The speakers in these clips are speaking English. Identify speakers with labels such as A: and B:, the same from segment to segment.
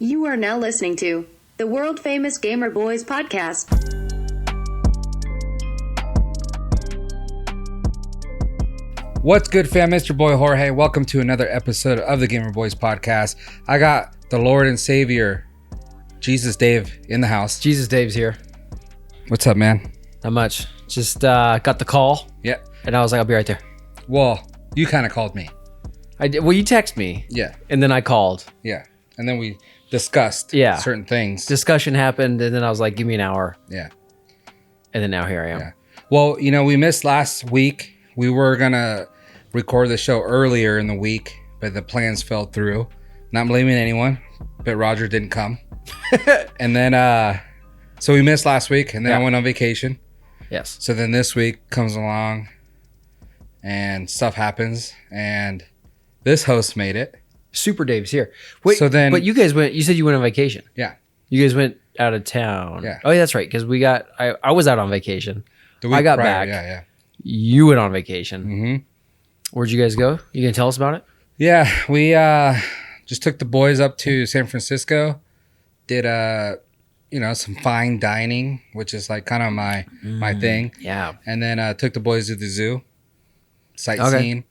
A: You are now listening to the world-famous Gamer Boyz Podcast.
B: What's good, fam? It's your boy Jorge. Welcome to another episode of the Gamer Boyz Podcast. I got the Lord and Savior, Jesus Dave, in the house.
C: Jesus Dave's here.
B: What's up, man?
C: Not much. Just got the call.
B: Yeah.
C: And I was like, I'll be right there.
B: Well, you kind of called me.
C: I did. Well, you text me.
B: Yeah.
C: And then I called.
B: Yeah. And then we discussed certain things.
C: Discussion happened, and then I was like, give me an hour.
B: Yeah.
C: And then now here I am.
B: Yeah. Well, you know, we missed last week. We were going to record the show earlier in the week, but the plans fell through. Not blaming anyone, but Roger didn't come. And then, so we missed last week, and then I went on vacation.
C: Yes.
B: So then this week comes along, and stuff happens, and this host made it.
C: Super Dave's here. Wait,
B: so then,
C: but you guys went, you said you went on vacation.
B: Yeah.
C: You guys went out of town.
B: Yeah.
C: Oh, yeah, that's right. Because I was out on vacation.
B: The week
C: I got
B: prior,
C: back.
B: Yeah.
C: You went on vacation.
B: Mm-hmm.
C: Where'd you guys go? You gonna tell us about it?
B: Yeah, we just took the boys up to San Francisco, did some fine dining, which is like kind of my thing.
C: Yeah.
B: And then took the boys to the zoo, sightseeing. Okay.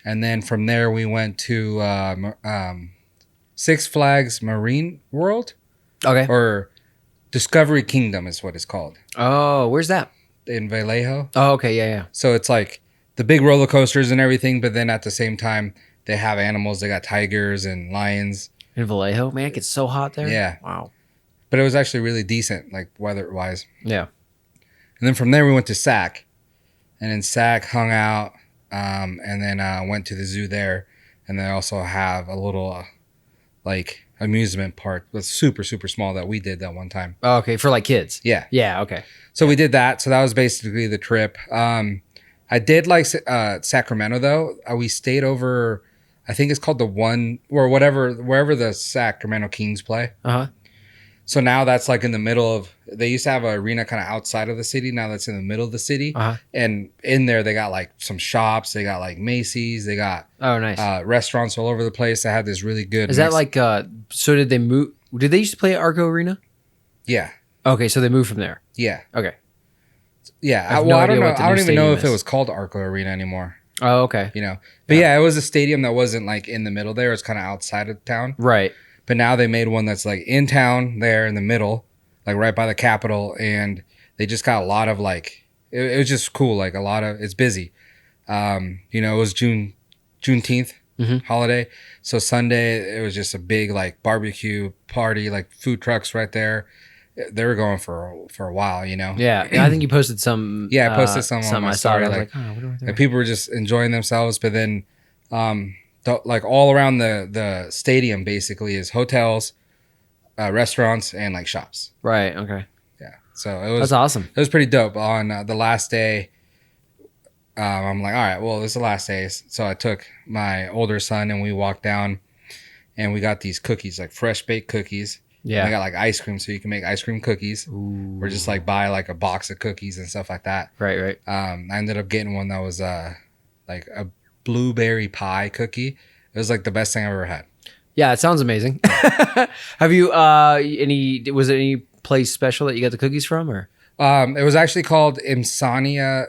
B: And then from there we went to Six Flags Marine World.
C: Okay.
B: Or Discovery Kingdom is what it's called.
C: Oh, where's that?
B: In Vallejo.
C: Oh, okay. Yeah.
B: So it's like the big roller coasters and everything, but then at the same time they have animals. They got tigers and lions.
C: In Vallejo? Man, it gets so hot there.
B: Yeah.
C: Wow.
B: But it was actually really decent, like weather-wise.
C: Yeah.
B: And then from there, we went to Sac. And in Sac, hung out, and then went to the zoo there. And they also have a little, amusement park that's super, super small that we did that one time.
C: Oh, okay. For, like, kids?
B: Yeah.
C: Yeah, okay.
B: So we did that. So that was basically the trip. I did like Sacramento, though. We stayed over, I think it's called the One, or wherever the Sacramento Kings play.
C: Uh-huh.
B: So now that's like in the middle of, they used to have an arena kind of outside of the city. Now that's in the middle of the city.
C: Uh-huh.
B: And in there, they got like some shops. They got like Macy's. They got restaurants all over the place. They had this really good.
C: Is that like, so did they move? Did they used to play at Arco Arena?
B: Yeah.
C: Okay, so they moved from there.
B: Yeah.
C: Okay.
B: Yeah. I don't know. I don't even know if it was called Arco Arena anymore.
C: Oh, okay.
B: You know, but yeah, it was a stadium that wasn't like in the middle there. It's kind of outside of town.
C: Right.
B: But now they made one that's like in town there in the middle, like right by the Capitol. And they just got a lot of it was just cool. Like it's busy. It was Juneteenth holiday. So Sunday, it was just a big like barbecue party, like food trucks right there. They were going for a while, you know?
C: Yeah. I think you posted some.
B: Yeah, I posted some on my story.
C: Like,
B: people were just enjoying themselves. But then, all around the stadium basically is hotels, restaurants, and like shops.
C: Right. Okay.
B: Yeah. So
C: that's awesome.
B: It was pretty dope. On the last day, I'm like, all right, well, this is the last day. So I took my older son and we walked down, and we got these cookies, like fresh baked cookies. Yeah. And I got like ice cream, so you can make ice cream cookies. Ooh. Or just like buy like a box of cookies and stuff like that.
C: Right.
B: I ended up getting one that was like a blueberry pie cookie. It was like the best thing I've ever had.
C: Yeah, it sounds amazing. Have you was there any place special that you got the cookies from, or?
B: It was actually called Insomnia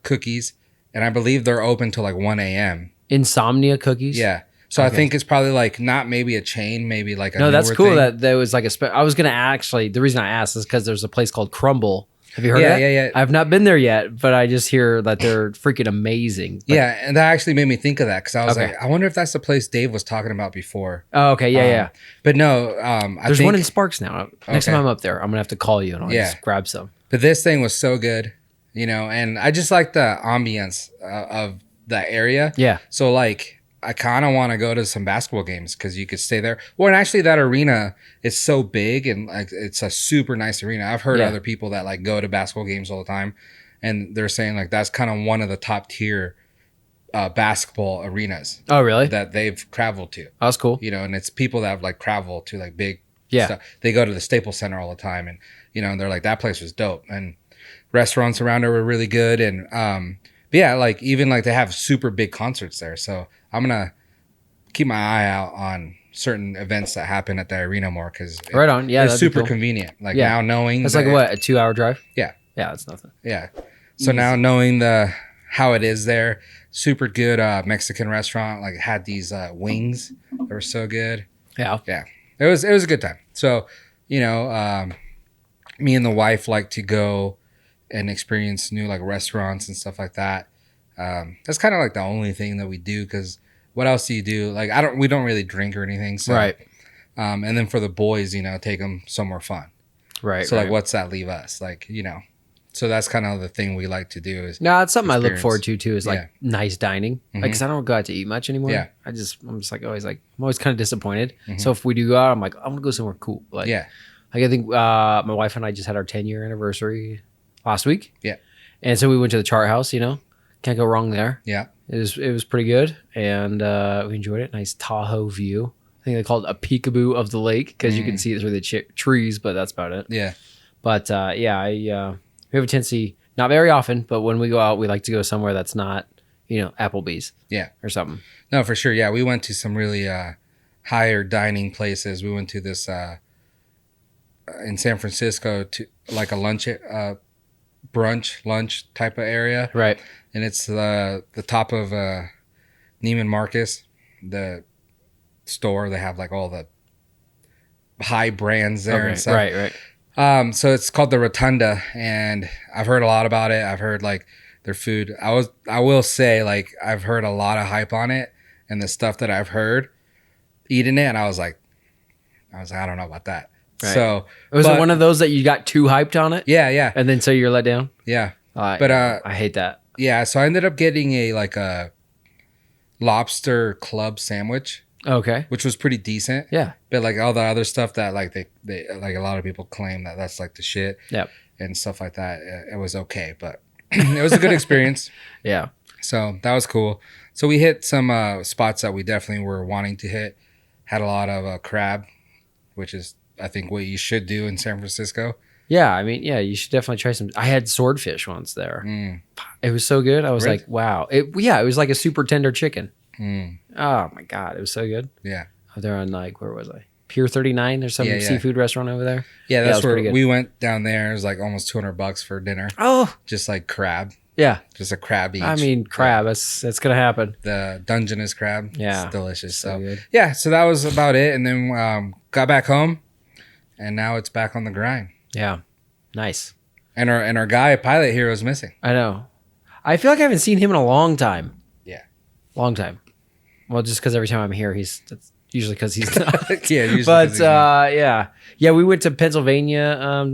B: Cookies, and I believe they're open till like 1 a.m.
C: Insomnia Cookies?
B: Yeah. So okay. I think it's probably like not maybe a chain, maybe like a
C: no. That's cool.
B: thing.
C: That there was like I was gonna actually. The reason I asked is because there's a place called Crumble. Have you heard of that?
B: Yeah.
C: I've not been there yet, but I just hear that they're freaking amazing. But,
B: yeah, and that actually made me think of that because I was like, I wonder if that's the place Dave was talking about before.
C: Oh, okay, yeah.
B: But no,
C: there's one in Sparks now. Next time I'm up there, I'm gonna have to call you and I'll just grab some.
B: But this thing was so good, and I just like the ambience of that area. Yeah. So like, I kind of want to go to some basketball games because you could stay there. Well, and actually that arena is so big and like it's a super nice arena. I've heard other people that like go to basketball games all the time, and they're saying like that's kind of one of the top tier basketball arenas.
C: Oh, really?
B: That they've traveled to.
C: Oh, that's cool.
B: And it's people that have like traveled to like big stuff. They go to the Staples Center all the time, and and they're like, that place was dope, and restaurants around there were really good, and but yeah, like even like they have super big concerts there. So I'm gonna keep my eye out on certain events that happen at the arena more because
C: right on. Yeah,
B: it's super convenient. Like now knowing
C: it's like what, a 2-hour drive?
B: Yeah,
C: that's nothing.
B: Yeah, so now knowing how it is there, super good Mexican restaurant. Like had these wings that were so good. Yeah. It was a good time. So me and the wife like to go and experience new like restaurants and stuff like that. That's kind of like the only thing that we do because what else do you do? Like we don't really drink or anything. So, right. And then for the boys, take them somewhere fun. Right. So like, what's that leave us? Like, so that's kind of the thing we like to do is.
C: No, it's something I look forward to too. Is like nice dining. Mm-hmm. Like, cause I don't go out to eat much anymore. Yeah. I'm just like always like I'm always kind of disappointed. Mm-hmm. So if we do go out, I'm like I want to go somewhere cool. Like Like I think my wife and I just had our 10-year anniversary last week. Yeah. And so we went to the Chart House. Can't go wrong there. Yeah. It was pretty good, and we enjoyed it. Nice Tahoe view. I think they call it a peekaboo of the lake because you can see it through the trees, but that's about it. Yeah. But we have a tendency, not very often, but when we go out, we like to go somewhere that's not, Applebee's. Yeah. Or something.
B: No, for sure. Yeah, we went to some really higher dining places. We went to this in San Francisco to like a brunch lunch type of area. Right. And it's the top of Neiman Marcus, the store. They have like all the high brands there and stuff. Right. So it's called the Rotunda, and I've heard a lot about it. I've heard like their food. I will say like I've heard a lot of hype on it, and the stuff that I've heard eating it, and I was like, I don't know about that. Right. So
C: was it one of those that you got too hyped on it? Yeah, yeah. And then so you're let down?
B: Yeah.
C: But I hate that.
B: Yeah, so I ended up getting a lobster club sandwich. Okay. Which was pretty decent. Yeah. But like all the other stuff that like they like a lot of people claim that that's like the shit. Yep. And stuff like that. It was okay, but it was a good experience. Yeah. So that was cool. So we hit some spots that we definitely were wanting to hit. Had a lot of crab, which is I think what you should do in San Francisco.
C: Yeah, I mean, you should definitely try some. I had swordfish once there. It was so good. I was like, wow. It was like a super tender chicken. Oh my God, it was so good. Yeah. Out there on like, where was I? Pier 39. There's some seafood restaurant over there.
B: Yeah, that's where we went down there. It was like almost $200 for dinner. Oh. Just like crab. Yeah. Just a crab each.
C: I mean, crab. That's going to happen.
B: The Dungeness crab. Yeah. It's delicious. So good. Yeah, so that was about it. And then got back home, and now it's back on the grind. Yeah. Nice. And our guy pilot here was missing.
C: I know. I feel like I haven't seen him in a long time. Yeah. Long time. Well, just because every time I'm here, that's usually because he's not. Yeah. Usually but yeah. Yeah, we went to Pennsylvania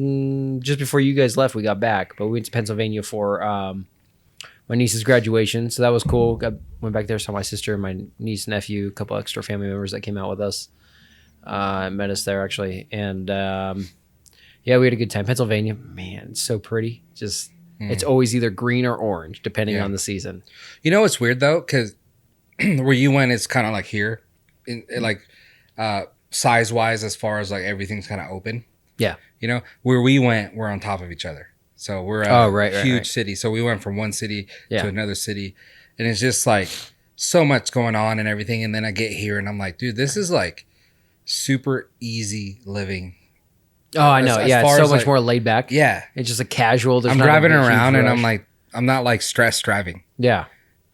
C: just before you guys left. We got back. But we went to Pennsylvania for my niece's graduation. So that was cool. Went back there, saw my sister, my niece, nephew, a couple extra family members that came out with us. Met us there, actually. And yeah, we had a good time. Pennsylvania, man, it's so pretty. Just it's always either green or orange, depending on the season.
B: You know what's weird though, because where you went, it's kind of like here, like size wise, as far as like everything's kind of open. Yeah. Where we went, we're on top of each other, so we're a huge city. So we went from one city to another city, and it's just like so much going on and everything. And then I get here, and I'm like, dude, this is like super easy living.
C: Oh, I know. Yeah, it's so much more laid back. Yeah. It's just a casual.
B: I'm driving around and I'm not like stressed driving. Yeah.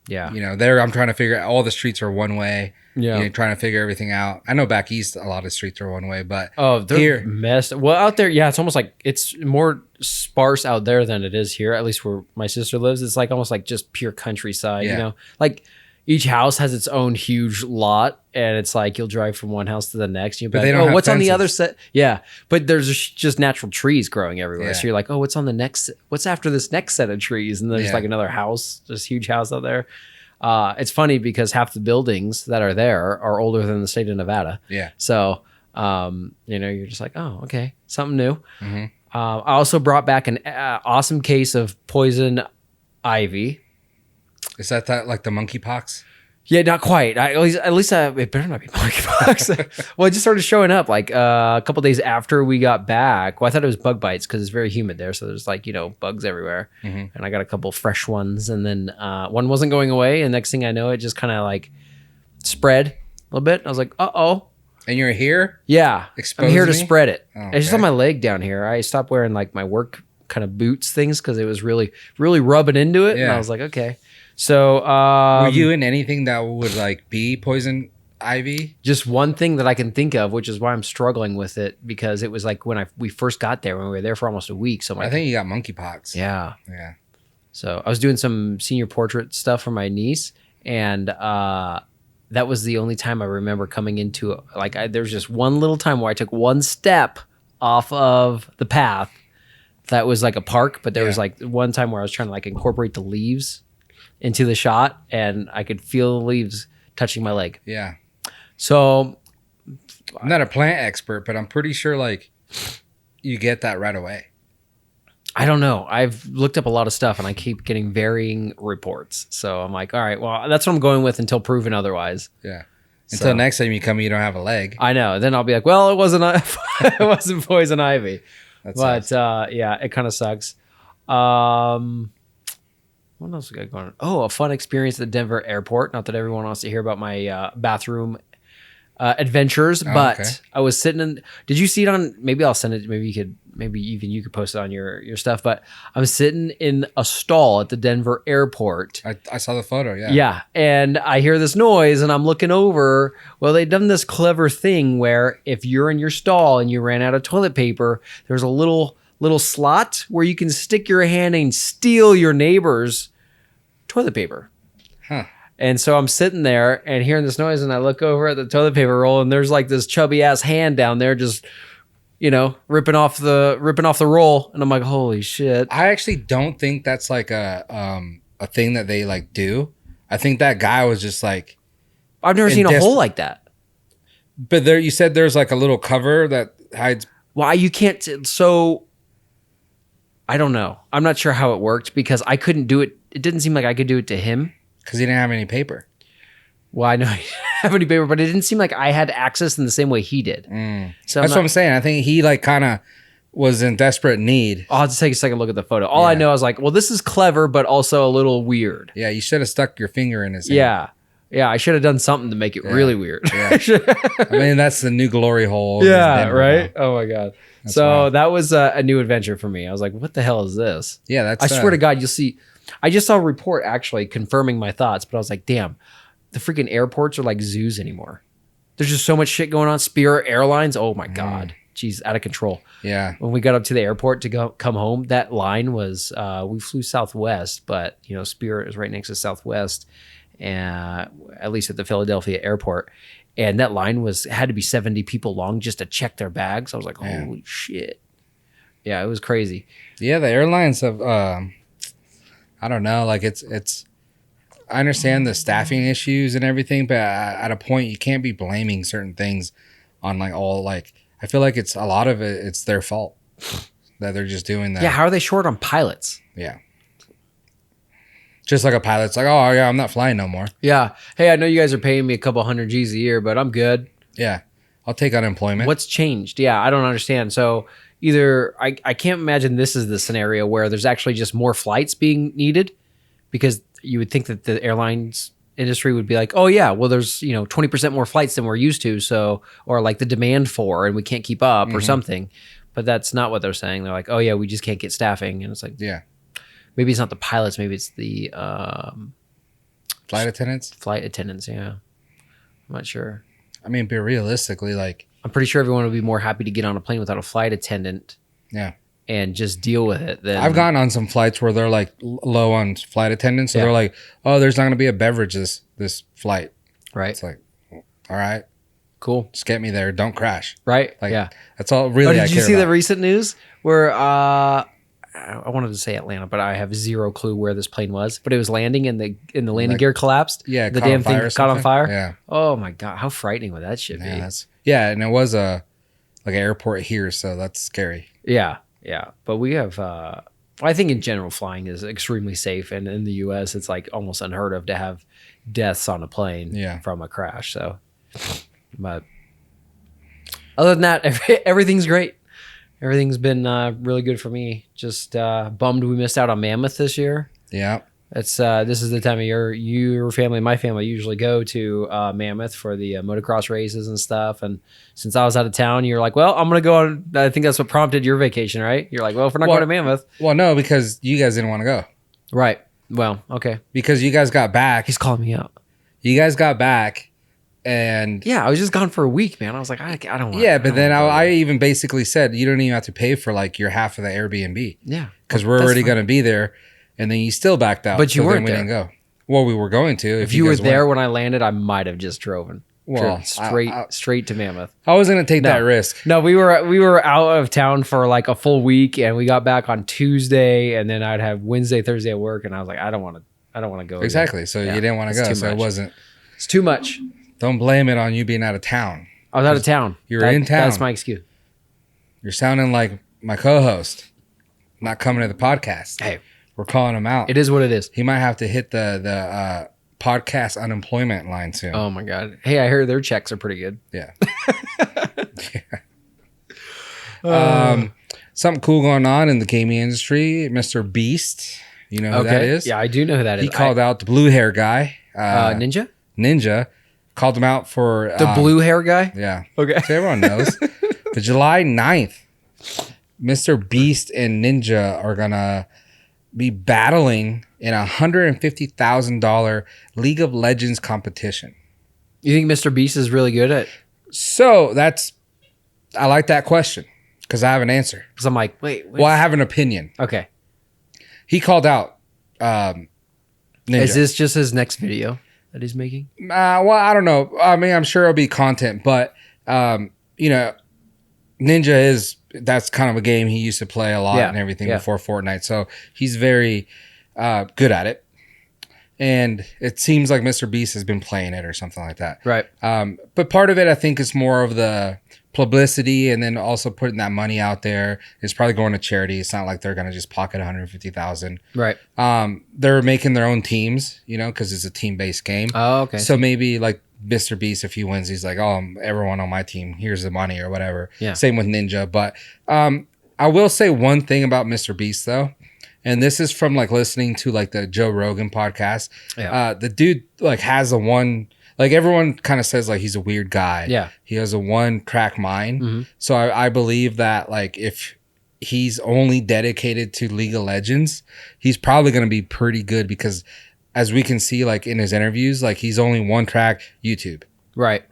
B: Yeah. There I'm trying to figure out all the streets are one way. Yeah. Trying to figure everything out. I know back east, a lot of streets are one way, but
C: they're here messed. Well, out there, yeah, it's almost like it's more sparse out there than it is here, at least where my sister lives. It's like almost like just pure countryside, like each house has its own huge lot, and it's like you'll drive from one house to the next. You'll be like, what's on the other set? Yeah, but there's just natural trees growing everywhere. Yeah. So you're like, oh, what's on the next? What's after this next set of trees? And there's like another house, this huge house out there. It's funny because half the buildings that are there are older than the state of Nevada. Yeah. So you're just like, oh, okay, something new. Mm-hmm. I also brought back an awesome case of poison ivy.
B: Is that like the monkeypox?
C: Yeah, not quite. At least it better not be monkeypox. Well, it just started showing up like a couple days after we got back. Well, I thought it was bug bites because it's very humid there, so there's like bugs everywhere. Mm-hmm. And I got a couple fresh ones, and then one wasn't going away. And next thing I know, it just kind of like spread a little bit. I was like, uh-oh.
B: And you're here?
C: Yeah. I'm here to spread it.
B: Oh,
C: It's just on my leg down here. I stopped wearing like my work kind of boots things because it was really, really rubbing into it. Yeah. And I was like, okay. So
B: were you in anything that would like be poison ivy?
C: Just one thing that I can think of, which is why I'm struggling with it, because it was like when we first got there, when we were there for almost a week. So
B: I think you got monkeypox.
C: Yeah.
B: Yeah.
C: So I was doing some senior portrait stuff for my niece, and that was the only time I remember coming into there was just one little time where I took one step off of the path that was like a park, but there was like one time where I was trying to like incorporate the leaves into the shot, and I could feel the leaves touching my leg.
B: Yeah.
C: So
B: I'm not a plant expert, but I'm pretty sure like you get that right away.
C: I don't know. I've looked up a lot of stuff and I keep getting varying reports. So I'm like, all right, well, that's what I'm going with until proven otherwise.
B: Yeah. Until next time you come, you don't have a leg.
C: I know. Then I'll be like, well, it wasn't it wasn't poison ivy. Yeah, it kind of sucks. What else we got going on? Oh, a fun experience at the Denver airport. Not that everyone wants to hear about my bathroom adventures, but okay. I was sitting in. Did you see it on? Maybe I'll send it. Maybe even you could post it on your stuff. But I'm sitting in a stall at the Denver airport.
B: I saw the photo. Yeah.
C: Yeah, and I hear this noise, and I'm looking over. Well, they've done this clever thing where if you're in your stall and you ran out of toilet paper, there's a little slot where you can stick your hand and steal your neighbor's toilet paper.
B: Huh.
C: And so I'm sitting there and hearing this noise, and I look over at the toilet paper roll, and there's like this chubby ass hand down there, just ripping off the roll, and I'm like, holy shit!
B: I actually don't think that's like a thing that they like do. I think that guy was just like,
C: I've never seen a hole like that.
B: But there, you said there's like a little cover that hides.
C: Why you can't? So I don't know. I'm not sure how it worked because I couldn't do it. It didn't seem like I could do it to him.
B: Because he didn't have any paper.
C: Well, I know he didn't have any paper, but it didn't seem like I had access in the same way he did. So
B: that's what I'm saying. I think he like kind of was in desperate need.
C: I'll have to take a second look at the photo. All I know is like, well, this is clever, but also a little weird.
B: Yeah, you should have stuck your finger in his hand.
C: Yeah. Yeah, I should have done something to make it really weird.
B: Yeah. I mean, that's the new glory hole.
C: Yeah, right? Now. Oh, my God. That's wild. That was a new adventure for me. I was like, what the hell is this?
B: Yeah,
C: I swear to God, you'll see. I just saw a report actually confirming my thoughts, but I was like, damn, the freaking airports are like zoos anymore. There's just so much shit going on. Spirit Airlines, oh my God. Jeez, out of control.
B: Yeah.
C: When we got up to the airport to come home, that line was, we flew Southwest, but Spirit is right next to Southwest, at least at the Philadelphia airport. And that line had to be 70 people long just to check their bags. I was like, holy shit. Yeah, it was crazy.
B: Yeah, the airlines have, I don't know, like it's, I understand the staffing issues and everything, but at a point you can't be blaming certain things on I feel like it's a lot of it, it's their fault that they're just doing that.
C: Yeah, how are they short on pilots?
B: Yeah. Just like a pilot's like, oh yeah, I'm not flying no more.
C: Yeah. Hey, I know you guys are paying me a couple $100 G's a year, but I'm good.
B: Yeah. I'll take unemployment.
C: What's changed? Yeah, I don't understand. So either I can't imagine this is the scenario where there's actually just more flights being needed, because you would think that the airlines industry would be like, oh yeah, well there's 20% more flights than we're used to, so, or like the demand for, and we can't keep up or something. But that's not what they're saying. They're like, oh yeah, we just can't get staffing. And it's like,
B: yeah,
C: maybe it's not the pilots, maybe it's the
B: flight attendants.
C: Yeah, I'm not sure.
B: I mean, but realistically, like,
C: I'm pretty sure everyone would be more happy to get on a plane without a flight attendant.
B: Yeah.
C: And just deal with it.
B: I've gotten on some flights where they're like low on flight attendants. So they're like, oh, there's not going to be a beverage this flight.
C: Right.
B: It's like, all right.
C: Cool.
B: Just get me there. Don't crash.
C: Right.
B: Like,
C: yeah.
B: That's all really I care about.
C: Did you see the recent news where I wanted to say Atlanta, but I have zero clue where this plane was. But it was landing and the landing gear collapsed.
B: Yeah.
C: The damn thing caught on fire.
B: Yeah.
C: Oh my God. How frightening would that shit be?
B: Yeah. And it was like an airport here. So that's scary.
C: Yeah. Yeah, but we have, I think in general, flying is extremely safe. And in the U.S., it's like almost unheard of to have deaths on a plane from a crash. So, but other than that, everything's great. Everything's been really good for me. Just bummed we missed out on Mammoth this year.
B: Yeah.
C: It's this is the time of year your family, my family usually go to Mammoth for the motocross races and stuff. And since I was out of town, you're like, well, I'm gonna go on. I think that's what prompted your vacation, right? You're like, well, if we're not going to Mammoth,
B: well, no, because you guys didn't want to go,
C: right? Well, okay,
B: because you guys got back.
C: He's calling me out.
B: You guys got back, and
C: yeah, I was just gone for a week, man. I was like, I don't want.
B: Yeah, but then I even basically said you don't even have to pay for like your half of the Airbnb.
C: Yeah,
B: because we're already going to be there. And then you still backed out.
C: But you weren't there.
B: Didn't go. Well, we were going to.
C: If you were there when I landed, I might have just driven.
B: Well,
C: straight to Mammoth.
B: I was going to take that risk.
C: No, we were out of town for like a full week, and we got back on Tuesday, and then I'd have Wednesday, Thursday at work, and I was like, I don't want to go.
B: Exactly. So you didn't want to go. So it wasn't.
C: It's too much.
B: Don't blame it on you being out of town.
C: I was out of town.
B: You were in town.
C: That's my excuse.
B: You're sounding like my co-host, not coming to the podcast.
C: Hey.
B: We're calling him out.
C: It is what it is.
B: He might have to hit the podcast unemployment line soon.
C: Oh my God. Hey, I heard their checks are pretty good.
B: Yeah. Something cool going on in the gaming industry. Mr. Beast. You know who that is?
C: Yeah, I do know who that is.
B: He called out the blue hair guy.
C: Ninja
B: called him out for
C: the blue hair guy.
B: Yeah.
C: Okay.
B: So everyone knows. The July 9th, Mr. Beast and Ninja are gonna be battling in a $150,000 League of Legends competition.
C: You think Mr. Beast is really good at?
B: So I like that question because I have an answer.
C: Because I'm like, wait.
B: Well, I have an opinion.
C: Okay.
B: He called out Ninja.
C: Is this just his next video that he's making?
B: Well, I don't know. I mean, I'm sure it'll be content, but Ninja that's kind of a game he used to play a lot and everything before Fortnite. So he's very good at it. And it seems like Mr. Beast has been playing it or something like that.
C: Right.
B: But part of it, I think, is more of the publicity and then also putting that money out there. It's probably going to charity. It's not like they're going to just pocket $150,000.
C: Right.
B: They're making their own teams, because it's a team-based game.
C: Oh, okay.
B: So maybe like Mr. Beast, if he wins, he's like, oh, everyone on my team, here's the money or whatever.
C: Yeah.
B: Same with Ninja. But I will say one thing about Mr. Beast, though. And this is from like listening to like the Joe Rogan podcast. Yeah. The dude like has everyone kind of says like he's a weird guy.
C: Yeah.
B: He has a one-track mind. Mm-hmm. So I believe that like if he's only dedicated to League of Legends, he's probably going to be pretty good because as we can see like in his interviews, like he's only one-track YouTube.
C: Right.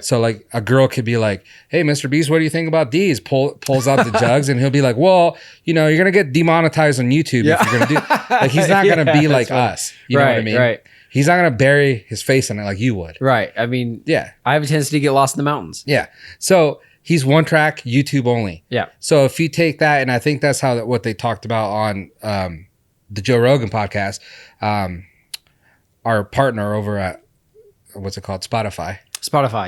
B: So like a girl could be like, hey, Mr. Beast, what do you think about these? Pulls out the jugs and he'll be like, well, you're going to get demonetized on YouTube if you're going to do like he's not going to be like us. You know what I mean?
C: Right.
B: He's not going to bury his face in it like you would.
C: Right. I mean,
B: yeah.
C: I have a tendency to get lost in the mountains.
B: Yeah. So he's one track, YouTube only.
C: Yeah.
B: So if you take that, and I think that's what they talked about on the Joe Rogan podcast, our partner over at what's it called? Spotify,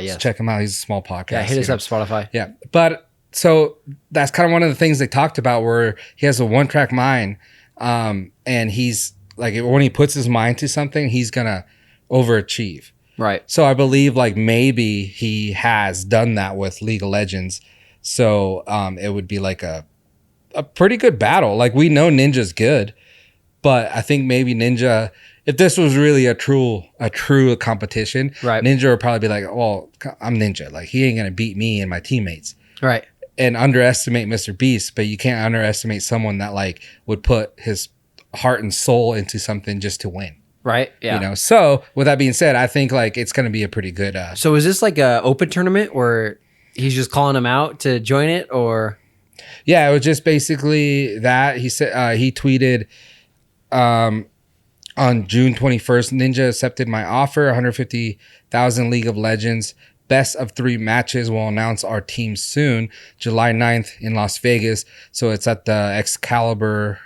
C: yes.
B: So check him out. He's a small podcast.
C: Yeah, hit us up, Spotify.
B: Yeah. But so that's kind of one of the things they talked about where he has a one-track mind. And he's like, when he puts his mind to something, he's going to overachieve.
C: Right.
B: So I believe like maybe he has done that with League of Legends. So it would be like a pretty good battle. Like we know Ninja's good, but I think maybe Ninja, if this was really a true competition,
C: right,
B: Ninja would probably be like, well, I'm Ninja. Like he ain't going to beat me and my teammates.
C: Right.
B: And underestimate Mr. Beast, but you can't underestimate someone that like would put his heart and soul into something just to win.
C: Right. Yeah.
B: So with that being said, I think like it's going to be a pretty good.
C: So is this like a open tournament where he's just calling them out to join it, or?
B: Yeah, it was just basically that. He said he tweeted on June 21st, Ninja accepted my offer, 150,000 League of Legends. Best of 3 matches. We'll announce our team soon, July 9th in Las Vegas. So it's at the Excalibur.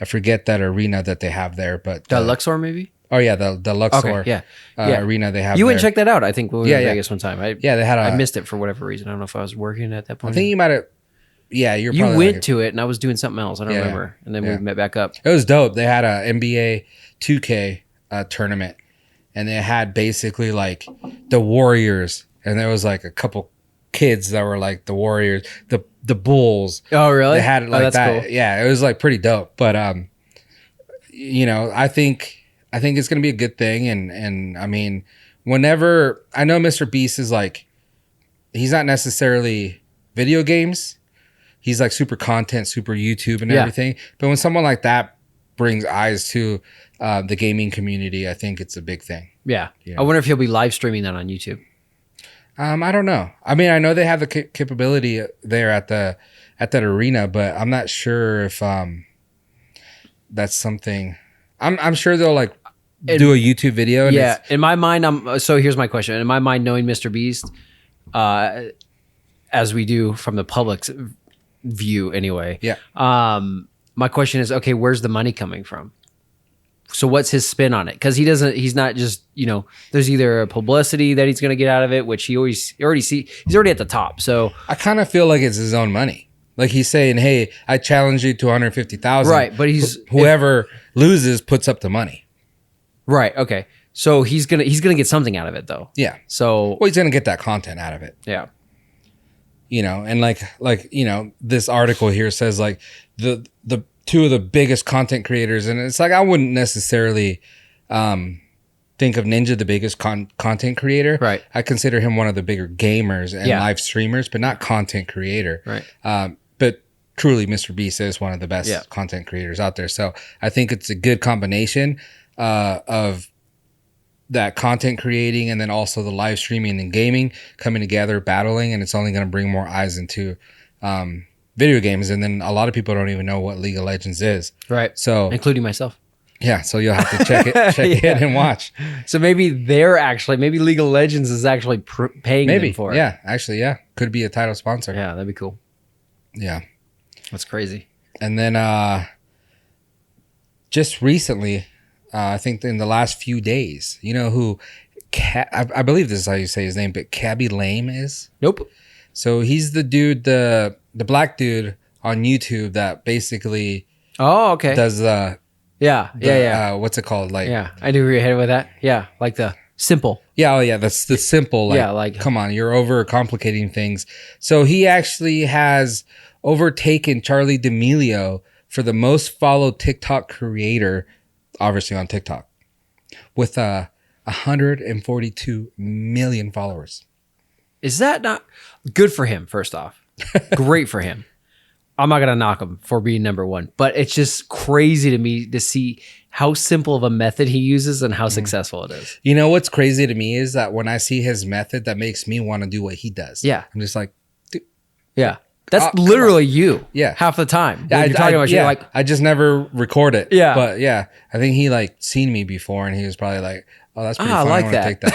B: I forget that arena that they have there, but
C: the Luxor maybe.
B: Oh yeah, the Luxor.
C: Okay,
B: arena they have.
C: You
B: there.
C: went and check that out. I think when we were in Vegas one time.
B: They had.
C: I missed it for whatever reason. I don't know if I was working at that point.
B: I think you might have. Yeah, you
C: went to it, and I was doing something else. I don't remember. And then we met back up.
B: It was dope. They had a NBA 2K tournament, and they had basically like the Warriors, and there was like a couple kids that were like the Warriors, the Bulls.
C: Oh, really?
B: They had it like
C: that's
B: that.
C: Cool.
B: Yeah, it was like pretty dope. But you know, I think it's going to be a good thing. And I mean, whenever I know Mr. Beast is like, he's not necessarily video games. He's like super content, super YouTube and everything. But when someone like that brings eyes to the gaming community, I think it's a big thing.
C: Yeah. I wonder if he'll be live streaming that on YouTube.
B: I don't know. I mean, I know they have the capability there at that arena, but I'm not sure if that's something. I'm sure they'll like do a YouTube video. And
C: in my mind, so here's my question. In my mind, knowing Mr. Beast, as we do from the public's view anyway.
B: Yeah.
C: My question is, okay, where's the money coming from? So what's his spin on it? Because he's not just, you know, there's either a publicity that he's going to get out of it, which he's already at the top. So
B: I kind of feel like it's his own money. Like he's saying, hey, I challenge you to 150,000.
C: Right. But
B: whoever loses puts up the money.
C: Right. Okay. So he's going to get something out of it though.
B: Yeah.
C: So
B: he's going to get that content out of it.
C: Yeah.
B: You know, and like, you know, this article here says like the two of the biggest content creators, and it's like I wouldn't necessarily think of Ninja the biggest content creator.
C: Right.
B: I consider him one of the bigger gamers and live streamers, but not content creator.
C: Right.
B: But truly, Mr. Beast is one of the best content creators out there. So I think it's a good combination of that content creating and then also the live streaming and gaming coming together, battling, and it's only going to bring more eyes into video games. And then a lot of people don't even know what League of Legends is.
C: Right.
B: So
C: including myself.
B: Yeah. So you'll have to check it and watch.
C: So maybe maybe League of Legends is actually paying them for it.
B: Yeah. Actually, yeah. Could be a title sponsor.
C: Yeah. That'd be cool.
B: Yeah.
C: That's crazy.
B: And then just recently, I think in the last few days, you know who, I believe this is how you say his name, but Cabby Lame is?
C: Nope.
B: So he's the dude, the black dude on YouTube that basically does what's it called? Like,
C: yeah, I knew where you're headed with that. Yeah, like the simple.
B: Yeah, oh yeah, that's the simple. Like, yeah, like come on, you're over complicating things. So he actually has overtaken Charlie D'Amelio for the most followed TikTok creator, obviously on TikTok, with 142 million followers.
C: Is that not good for him? First off, great for him. I'm not gonna knock him for being number one, but it's just crazy to me to see how simple of a method he uses and how successful it is.
B: You know what's crazy to me is that when I see his method, that makes me want to do what he does.
C: Yeah,
B: I'm just like, dude.
C: Yeah. That's literally you.
B: Yeah.
C: Half the time.
B: Yeah,
C: you're talking about, you're like,
B: I just never record it.
C: Yeah.
B: But yeah, I think he like seen me before and he was probably like, oh, that's pretty funny.
C: I like
B: I
C: that.
B: Take that.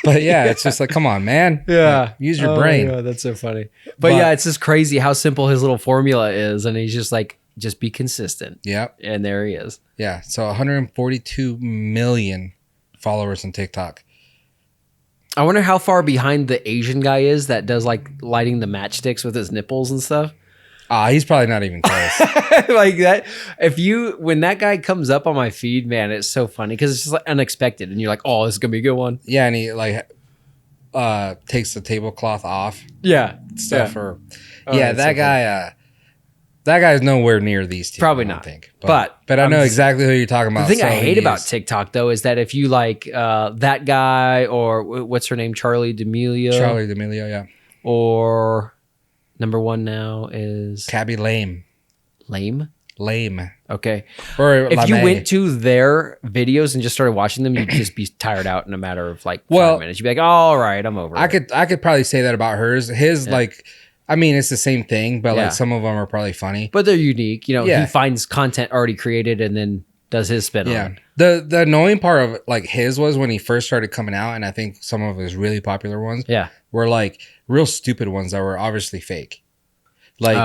B: But yeah, it's just like, come on, man.
C: Yeah.
B: Like, use your brain.
C: Yeah, that's so funny. But yeah, it's just crazy how simple his little formula is. And he's just like, just be consistent.
B: Yeah.
C: And there he is.
B: Yeah. So 142 million followers on TikTok.
C: I wonder how far behind the Asian guy is that does like lighting the matchsticks with his nipples and stuff.
B: He's probably not even close.
C: Like that. When that guy comes up on my feed, man, it's so funny because it's just like unexpected, and you're like, "Oh, this is gonna be a good one."
B: Yeah, and he like takes the tablecloth off.
C: Yeah,
B: stuff. Or that guy. That guy's nowhere near these two.
C: Probably not.
B: I think.
C: But
B: I know exactly who you're talking about.
C: The thing I hate about TikTok though is that if you like that guy or what's her name, Charlie D'Amelio,
B: yeah,
C: or number one now is
B: Cabby Lame.
C: Lame. Okay.
B: Or
C: if you went to their videos and just started watching them, you'd just be tired out in a matter of like 5 minutes. You'd be like, oh, all right, I'm over.
B: I could probably say that about hers. His like. I mean, it's the same thing, but like some of them are probably funny.
C: But they're unique. You know, he finds content already created and then does his spin on it.
B: The annoying part of like his was when he first started coming out, and I think some of his really popular ones were like real stupid ones that were obviously fake. Like,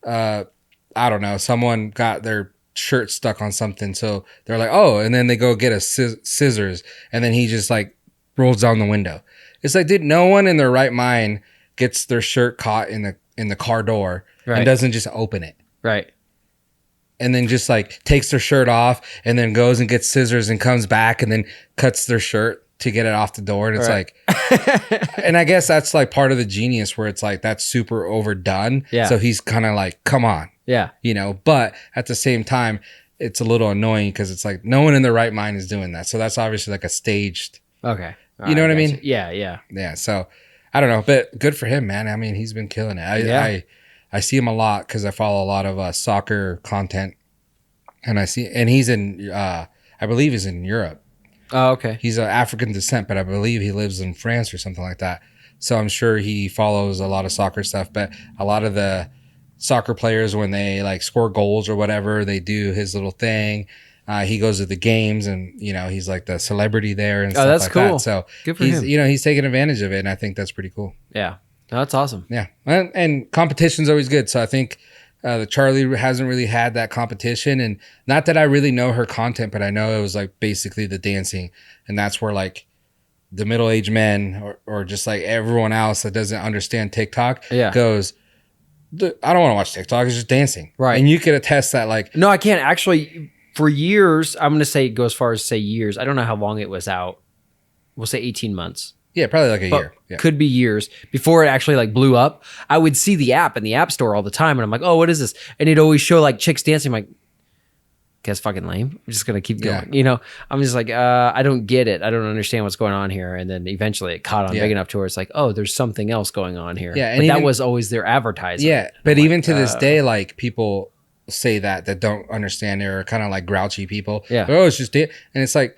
B: I don't know, someone got their shirt stuck on something, so they're like, oh, and then they go get a scissors, and then he just like rolls down the window. It's like, dude, no one in their right mind gets their shirt caught in the car door and doesn't just open it. Right. And then just like takes their shirt off and then goes and gets scissors and comes back and then cuts their shirt to get it off the door. And it's like, and I guess that's like part of the genius where it's like, that's super overdone. Yeah. So he's kind of like, come on. Yeah. You know, but at the same time, it's a little annoying because it's like no one in their right mind is doing that. So that's obviously like a staged.
C: Okay.
B: You know what I mean?
C: Yeah, yeah.
B: Yeah. So I don't know, but good for him, man. I mean, he's been killing it. I see him a lot because I follow a lot of soccer content, and he's in, I believe he's in Europe.
C: Oh, okay.
B: He's of African descent, but I believe he lives in France or something like that. So I'm sure he follows a lot of soccer stuff, but a lot of the soccer players, when they like score goals or whatever, they do his little thing. He goes to the games and, he's like the celebrity there and stuff
C: that's
B: like
C: cool.
B: that. So
C: good for him.
B: He's taking advantage of it. And I think that's pretty cool.
C: Yeah. No, that's awesome.
B: Yeah. And competition's always good. So I think the Charlie hasn't really had that competition, and not that I really know her content, but I know it was like basically the dancing. And that's where like the middle-aged men or just like everyone else that doesn't understand TikTok goes, I don't want to watch TikTok. It's just dancing.
C: Right.
B: And you could attest that like.
C: No, I can't actually. For years, I'm going to say go as far as say years. I don't know how long it was out. We'll say 18 months.
B: Yeah, probably like a year. Yeah.
C: Could be years before it actually like blew up. I would see the app in the app store all the time, and I'm like, oh, what is this? And it'd always show like chicks dancing. I'm like, that's fucking lame. I'm just going to keep going. I'm just like, I don't get it. I don't understand what's going on here. And then eventually it caught on big enough to where it's like, oh, there's something else going on here.
B: Yeah,
C: but that was always their advertising.
B: Yeah, but even to this day, like people say that don't understand it, or kind of like grouchy people.
C: Yeah.
B: Oh, it's just it. And it's like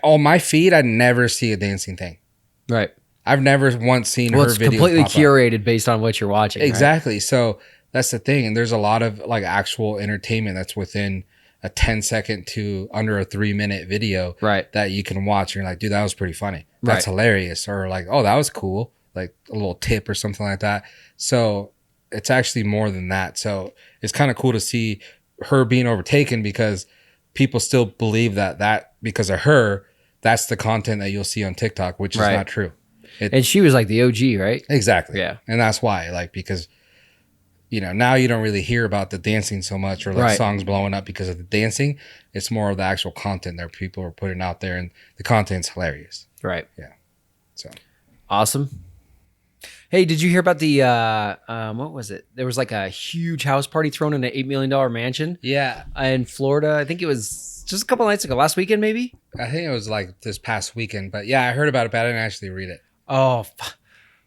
B: on my feed, I never see a dancing thing.
C: Right.
B: I've never once seen her videos.
C: It's completely curated based on what you're watching.
B: Exactly.
C: Right?
B: So that's the thing. And there's a lot of like actual entertainment that's within a 10-second to under a 3-minute video that you can watch. And you're like, dude, that was pretty funny. That's hilarious. Or like, oh, that was cool. Like a little tip or something like that. So it's actually more than that. So it's kind of cool to see her being overtaken, because people still believe that because of her, that's the content that you'll see on TikTok, which is not true.
C: And she was like the OG, right?
B: Exactly.
C: Yeah.
B: And that's why, like, because, now you don't really hear about the dancing so much, or like songs blowing up because of the dancing. It's more of the actual content that people are putting out there, and the content's hilarious.
C: Right.
B: Yeah. So
C: awesome. Hey, did you hear about the what was it? There was like a huge house party thrown in an $8 million mansion.
B: Yeah.
C: In Florida. I think it was just a couple nights ago, last weekend maybe.
B: I think it was like this past weekend, but yeah, I heard about it, but I didn't actually read it.
C: Oh,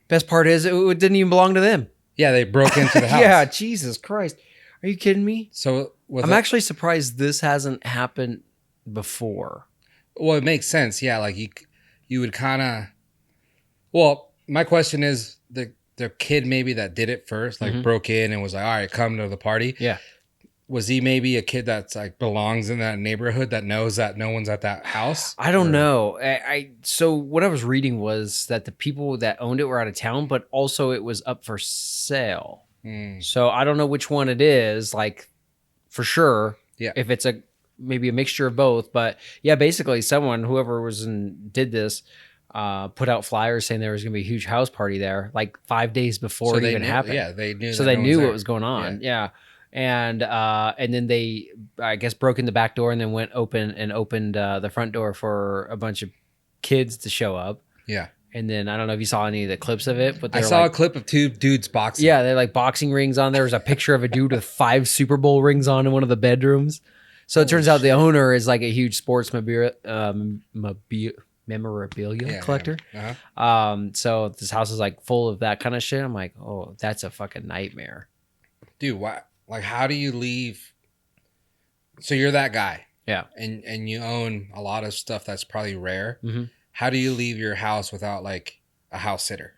C: best part is it didn't even belong to them.
B: Yeah, they broke into the house.
C: Yeah, Jesus Christ. Are you kidding me?
B: So
C: I'm actually surprised this hasn't happened before.
B: Well, it makes sense. Yeah, like you would kind of. Well, my question is the kid maybe that did it first, like broke in and was like, all right, come to the party.
C: Yeah.
B: Was he maybe a kid that's like belongs in that neighborhood that knows that no one's at that house?
C: I don't know. So what I was reading was that the people that owned it were out of town, but also it was up for sale. So I don't know which one it is, like for sure.
B: Yeah.
C: If it's maybe a mixture of both, but yeah, basically whoever did this, put out flyers saying there was going to be a huge house party there, like 5 days before it even happened.
B: Yeah, they knew.
C: So they knew what was going on. Yeah. And then they, I guess, broke in the back door and then opened the front door for a bunch of kids to show up.
B: Yeah.
C: And then I don't know if you saw any of the clips of it, but
B: I saw a clip of two dudes boxing.
C: Yeah, they had like boxing rings on. There was a picture of a dude with 5 Super Bowl rings on in one of the bedrooms. So it turns out the owner is like a huge sports memorabilia collector.
B: Yeah. Uh-huh.
C: So this house is like full of that kind of shit. I'm like, oh, that's a fucking nightmare.
B: Dude, why? Like, how do you leave? So you're that guy.
C: Yeah.
B: And you own a lot of stuff that's probably rare.
C: Mm-hmm.
B: How do you leave your house without like a house sitter?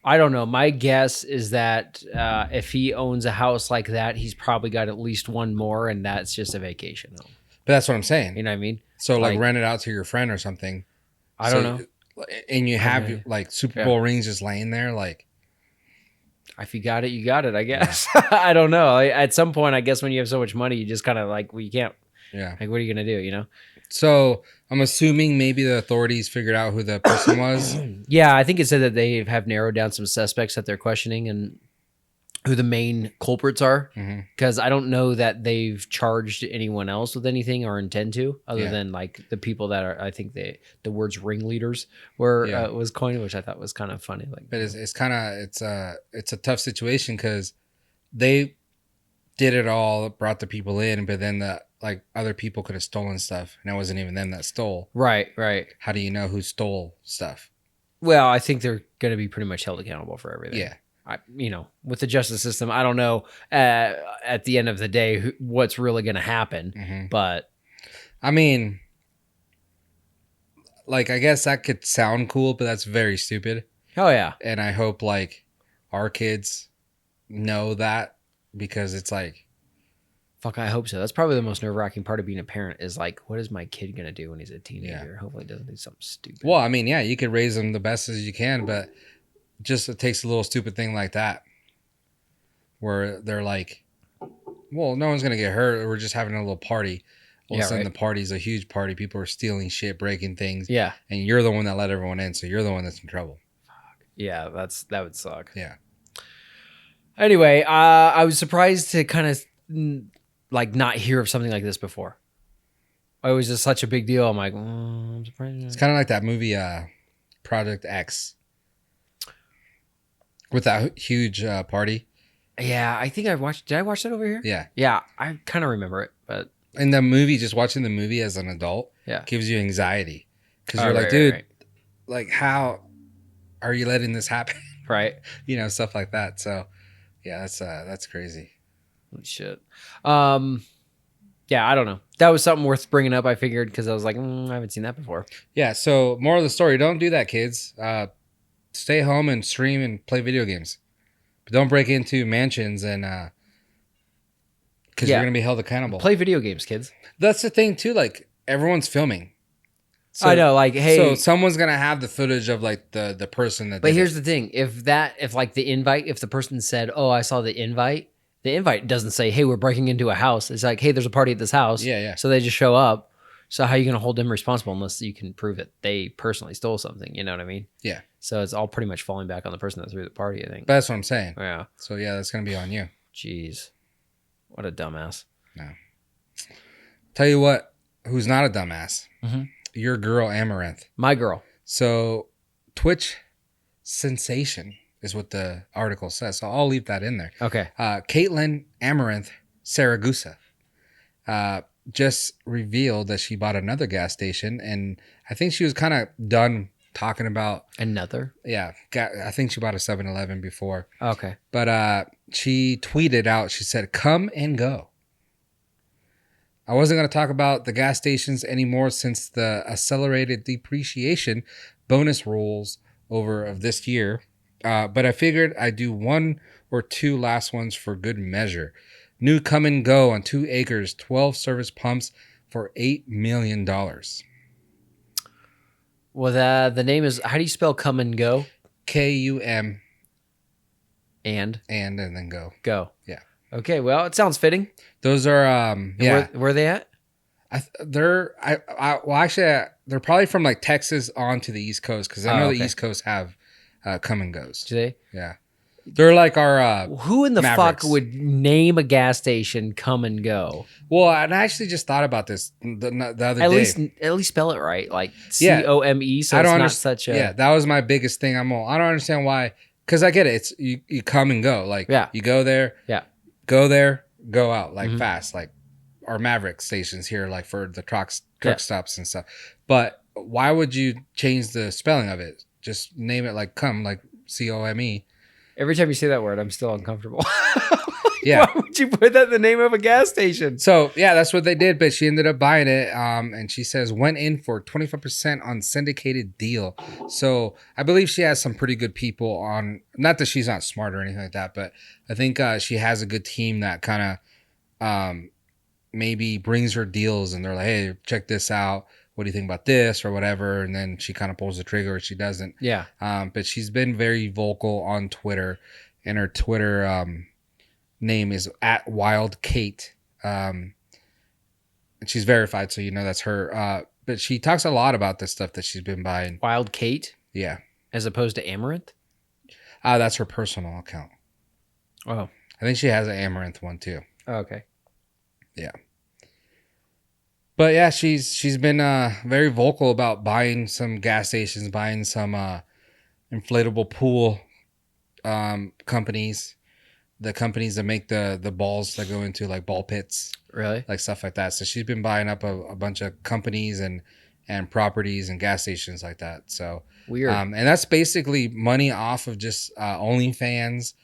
C: I don't know. My guess is that if he owns a house like that, he's probably got at least one more, and that's just a vacation home.
B: But that's what I'm saying.
C: You know what I mean?
B: So like rent it out to your friend or something.
C: I don't know.
B: And you have like Super Bowl rings just laying there, like.
C: If you got it, you got it, I guess. I don't know. At some point, I guess when you have so much money, you just kind of like, well, you can't.
B: Yeah.
C: Like, what are you going to do, you know?
B: So I'm assuming maybe the authorities figured out who the person was.
C: Yeah, I think it said that they have narrowed down some suspects that they're questioning and who the main culprits are. Because I don't know that they've charged anyone else with anything or intend to, other than like the people that are, I think the words ringleaders was coined, which I thought was kind of funny. Like,
B: but it's kind of, it's a tough situation because they did it all, brought the people in, but then the like other people could have stolen stuff, and it wasn't even them that stole.
C: Right, right.
B: How do you know who stole stuff?
C: Well, I think they're going to be pretty much held accountable for everything.
B: Yeah.
C: With the justice system, I don't know at the end of the day what's really going to happen, but
B: I mean, like, I guess that could sound cool, but that's very stupid.
C: Oh yeah.
B: And I hope like our kids know that, because it's like,
C: fuck, I hope so. That's probably the most nerve-wracking part of being a parent is like, what is my kid going to do when he's a teenager?
B: Yeah.
C: Hopefully he doesn't do something stupid.
B: Well, I mean, yeah, you could raise them the best as you can, but just it takes a little stupid thing like that where they're like, well, no one's going to get hurt. We're just having a little party. All of a sudden, the party's a huge party. People are stealing shit, breaking things.
C: Yeah. And
B: you're the one that let everyone in, so you're the one that's in trouble.
C: Fuck. Yeah, that would suck.
B: Yeah.
C: Anyway, I was surprised to kind of like not hear of something like this before. It was just such a big deal. I'm like, I'm surprised.
B: It's kind of like that movie Project X with that huge party.
C: Yeah, I think I watched. Did I watch that over here?
B: Yeah.
C: Yeah, I kind of remember it, but
B: in the movie, just watching the movie as an adult, gives you anxiety because you're like, dude, like, how are you letting this happen?
C: Right.
B: Stuff like that. So, yeah, that's crazy.
C: Holy shit. Yeah, I don't know. That was something worth bringing up. I figured because I was like, I haven't seen that before.
B: Yeah. So, moral of the story: don't do that, kids. Stay home and stream and play video games, but don't break into mansions and because you're gonna be held accountable.
C: Play video games, kids.
B: That's the thing too. Like, everyone's filming.
C: So, I know. Like, hey,
B: so someone's gonna have the footage of like the person that.
C: But here's the thing: if the person said, "Oh, I saw the invite," the invite doesn't say, "Hey, we're breaking into a house." It's like, "Hey, there's a party at this house."
B: Yeah, yeah.
C: So they just show up. So how are you gonna hold them responsible unless you can prove it they personally stole something? You know what I mean?
B: Yeah.
C: So it's all pretty much falling back on the person that threw the party, I think.
B: But that's what I'm saying.
C: Yeah.
B: So yeah, that's gonna be on you.
C: Jeez, what a dumbass.
B: No. Tell you what, who's not a dumbass?
C: Mm-hmm.
B: Your girl Amouranth.
C: My girl.
B: So Twitch sensation is what the article says. So I'll leave that in there.
C: Okay.
B: Caitlin Amouranth Saragusa just revealed that she bought another gas station, and I think she was kind of done talking about
C: another.
B: Yeah, I think she bought a 7-Eleven before.
C: Okay.
B: But she tweeted out, she said, "Come and go. I wasn't going to talk about the gas stations anymore since the accelerated depreciation bonus rules over of this year. But I figured I'd do one or two last ones for good measure. New Come and Go on 2 acres, 12 service pumps for $8 million.
C: Well, the name is, how do you spell Come and Go?
B: K-U-M.
C: And
B: then go.
C: Go.
B: Yeah.
C: Okay, well, it sounds fitting.
B: Those are yeah.
C: Where are they at?
B: They're probably from like Texas on to the East Coast, because I know the East Coast have Come and Goes.
C: Do they?
B: Yeah. They're like our
C: who in the
B: Mavericks.
C: fuck would name a gas station Come and Go?
B: Well, and I actually just thought about this the other day.
C: At least spell it right, like C-O-M-E. So it's not such a.
B: Yeah, that was my biggest thing. I don't understand why. Because I get it. It's you come and go. Like, you go there.
C: Yeah.
B: Go there. Go out like fast. Like our Maverick stations here, like for the truck stops and stuff. But why would you change the spelling of it? Just name it like come, like C-O-M-E.
C: Every time you say that word, I'm still uncomfortable.
B: Yeah.
C: Why would you put that in the name of a gas station?
B: So, yeah, that's what they did, but she ended up buying it. And she says, went in for 25% on syndicated deal. So, I believe she has some pretty good people on, not that she's not smart or anything like that, but I think she has a good team that kind of maybe brings her deals, and they're like, hey, check this out. What do you think about this or whatever? And then she kind of pulls the trigger or she doesn't.
C: Yeah.
B: But she's been very vocal on Twitter, and her Twitter name is @WildKate. And she's verified, so you know that's her. But she talks a lot about the stuff that she's been buying.
C: Wild Kate?
B: Yeah.
C: As opposed to Amouranth?
B: That's her personal account.
C: Oh.
B: I think she has an Amouranth one too.
C: Oh, okay.
B: Yeah. But yeah, she's been very vocal about buying some gas stations, buying some inflatable pool companies the companies that make the balls that go into like ball pits,
C: Really?
B: like stuff like that. So she's been buying up a bunch of companies and properties and gas stations like that. So
C: Weird.
B: And that's basically money off of just OnlyFans,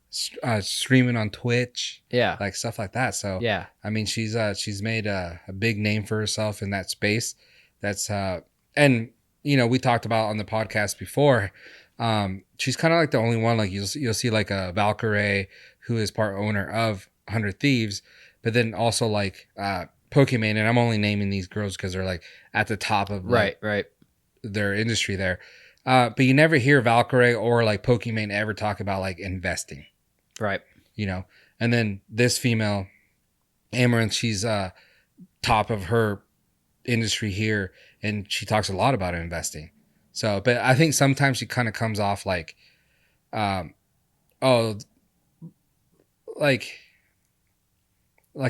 B: streaming on Twitch, like stuff like that. So
C: yeah,
B: I mean, she's made a big name for herself in that space. That's and you know, we talked about on the podcast before. She's kind of like the only one. Like you'll see like a Valkyrae who is part owner of 100 Thieves, but then also like Pokimane, and I'm only naming these girls because they're like at the top of like, their industry there. But you never hear Valkyrae or like Pokimane ever talk about like investing.
C: Right.
B: You know, and then this female, Amouranth, she's top of her industry here, and she talks a lot about investing. So, but I think sometimes she kind of comes off like, like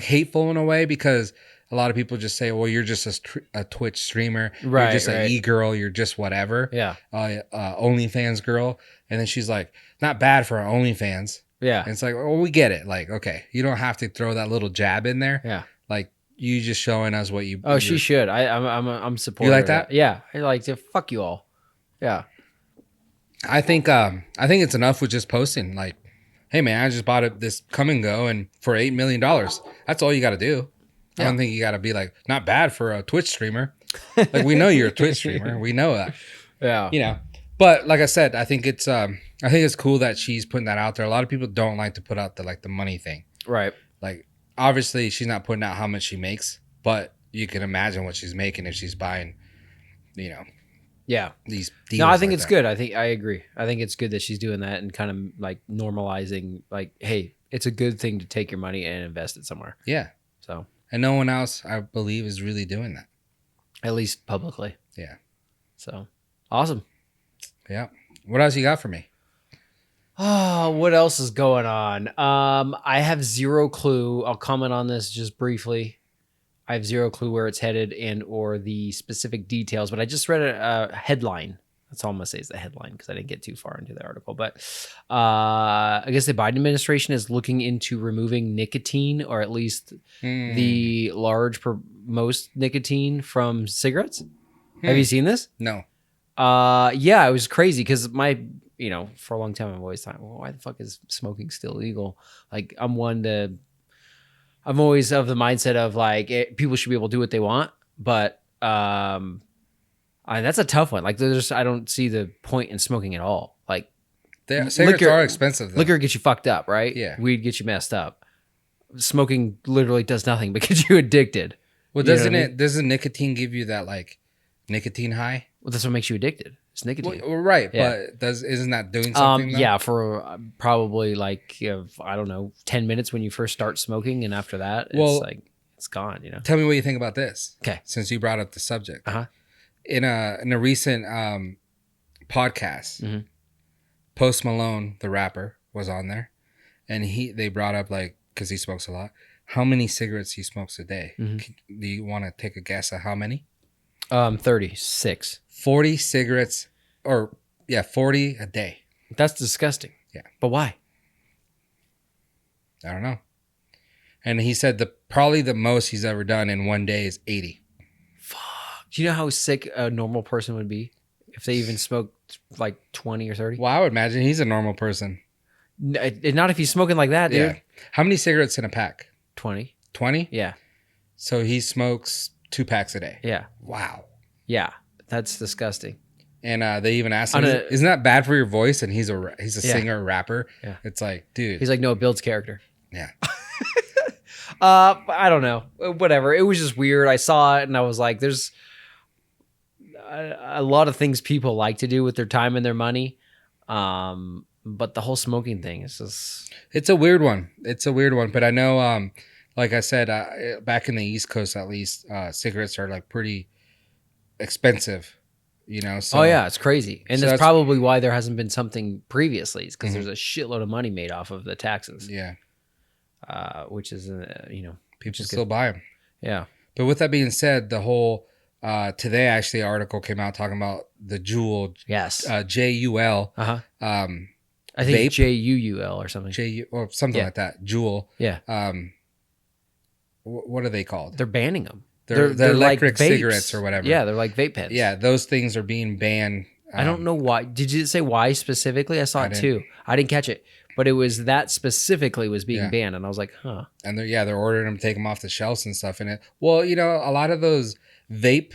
B: hateful in a way, because a lot of people just say, well, you're just a Twitch streamer.
C: Right,
B: you're just an e-girl. You're just whatever.
C: Yeah.
B: OnlyFans girl. And then she's like, not bad for our OnlyFans.
C: Yeah.
B: And it's like, well, we get it. Like, okay, you don't have to throw that little jab in there.
C: Yeah.
B: Like, you just showing us what you.
C: Oh, she should. I'm supportive.
B: You like that?
C: Yeah. I like to fuck you all. Yeah.
B: I think it's enough with just posting like, hey man, I just bought this come and go and for $8 million. That's all you got to do. Yeah. I don't think you got to be like, not bad for a Twitch streamer. Like, we know you're a Twitch streamer. We know that.
C: Yeah.
B: You know, but like I said, I think it's cool that she's putting that out there. A lot of people don't like to put out the money thing.
C: Right.
B: Like, obviously she's not putting out how much she makes, but you can imagine what she's making if she's buying, you know.
C: Yeah.
B: These deals.
C: No, I think
B: like
C: it's
B: that.
C: good. I agree. I think it's good that she's doing that and kind of like normalizing, like, hey, it's a good thing to take your money and invest it somewhere.
B: Yeah.
C: So.
B: And no one else, I believe, is really doing that.
C: At least publicly.
B: Yeah.
C: So. Awesome.
B: Yeah. What else you got for me?
C: Oh, what else is going on? I have zero clue. I'll comment on this just briefly. I have zero clue where it's headed and or the specific details, but I just read a headline. That's all I'm going to say is the headline because I didn't get too far into the article. But I guess the Biden administration is looking into removing nicotine, or at least the most nicotine from cigarettes. Have you seen this?
B: No.
C: Yeah, it was crazy because for a long time I've always thought, well, why the fuck is smoking still legal? Like, I'm always of the mindset of like people should be able to do what they want, but that's a tough one. Like, I don't see the point in smoking at all. Like,
B: cigarettes are expensive though.
C: Liquor gets you fucked up, right?
B: Yeah.
C: Weed gets you messed up. Smoking literally does nothing but gets you addicted.
B: Well, doesn't nicotine give you that like nicotine high?
C: Well, that's what makes you addicted. It's nicotine.
B: Well, right, yeah. But isn't that doing something?
C: Yeah, for probably like, I don't know, 10 minutes when you first start smoking, and after that, it's like it's gone. You know.
B: Tell me what you think about this.
C: Okay.
B: Since you brought up the subject,
C: in
B: a recent podcast, Post Malone, the rapper, was on there, and they brought up, like, because he smokes a lot, how many cigarettes he smokes a day. Do you want to take a guess at how many?
C: 36.
B: 40 cigarettes, 40 a day.
C: That's disgusting.
B: Yeah.
C: But why?
B: I don't know. And he said probably the most he's ever done in one day is 80.
C: Fuck. Do you know how sick a normal person would be if they even smoked like 20 or 30?
B: Well, I would imagine he's a normal person.
C: Not if he's smoking like that, dude.
B: Yeah. How many cigarettes in a pack?
C: 20.
B: 20?
C: Yeah.
B: So he smokes 2 packs a day.
C: Yeah.
B: Wow.
C: Yeah. That's disgusting.
B: And they even asked him, isn't that bad for your voice? And he's a singer, rapper.
C: Yeah.
B: It's like, dude.
C: He's like, no, it builds character.
B: Yeah.
C: I don't know. Whatever. It was just weird. I saw it and I was like, there's a lot of things people like to do with their time and their money. But the whole smoking thing is just...
B: It's a weird one. But I know, like I said, back in the East Coast, at least, cigarettes are like pretty expensive, you know? So,
C: oh yeah, it's crazy. And that's probably why there hasn't been something previously, is because there's a shitload of money made off of the taxes.
B: Yeah.
C: Which is,
B: people still buy them.
C: Yeah.
B: But with that being said, the whole, today actually article came out talking about the Juul,
C: yes,
B: JUL,
C: I think
B: vape.
C: JUUL or something.
B: Or something like that. Juul.
C: Yeah.
B: What are they called?
C: They're banning them.
B: They're electric
C: like
B: cigarettes or whatever.
C: Yeah, they're like vape pens.
B: Yeah, those things are being banned.
C: I don't know why. Did you say why specifically? I saw it too. I didn't catch it, but it was that specifically was being banned, and I was like, huh.
B: And they're ordering them to take them off the shelves and stuff in it. Well, a lot of those vape,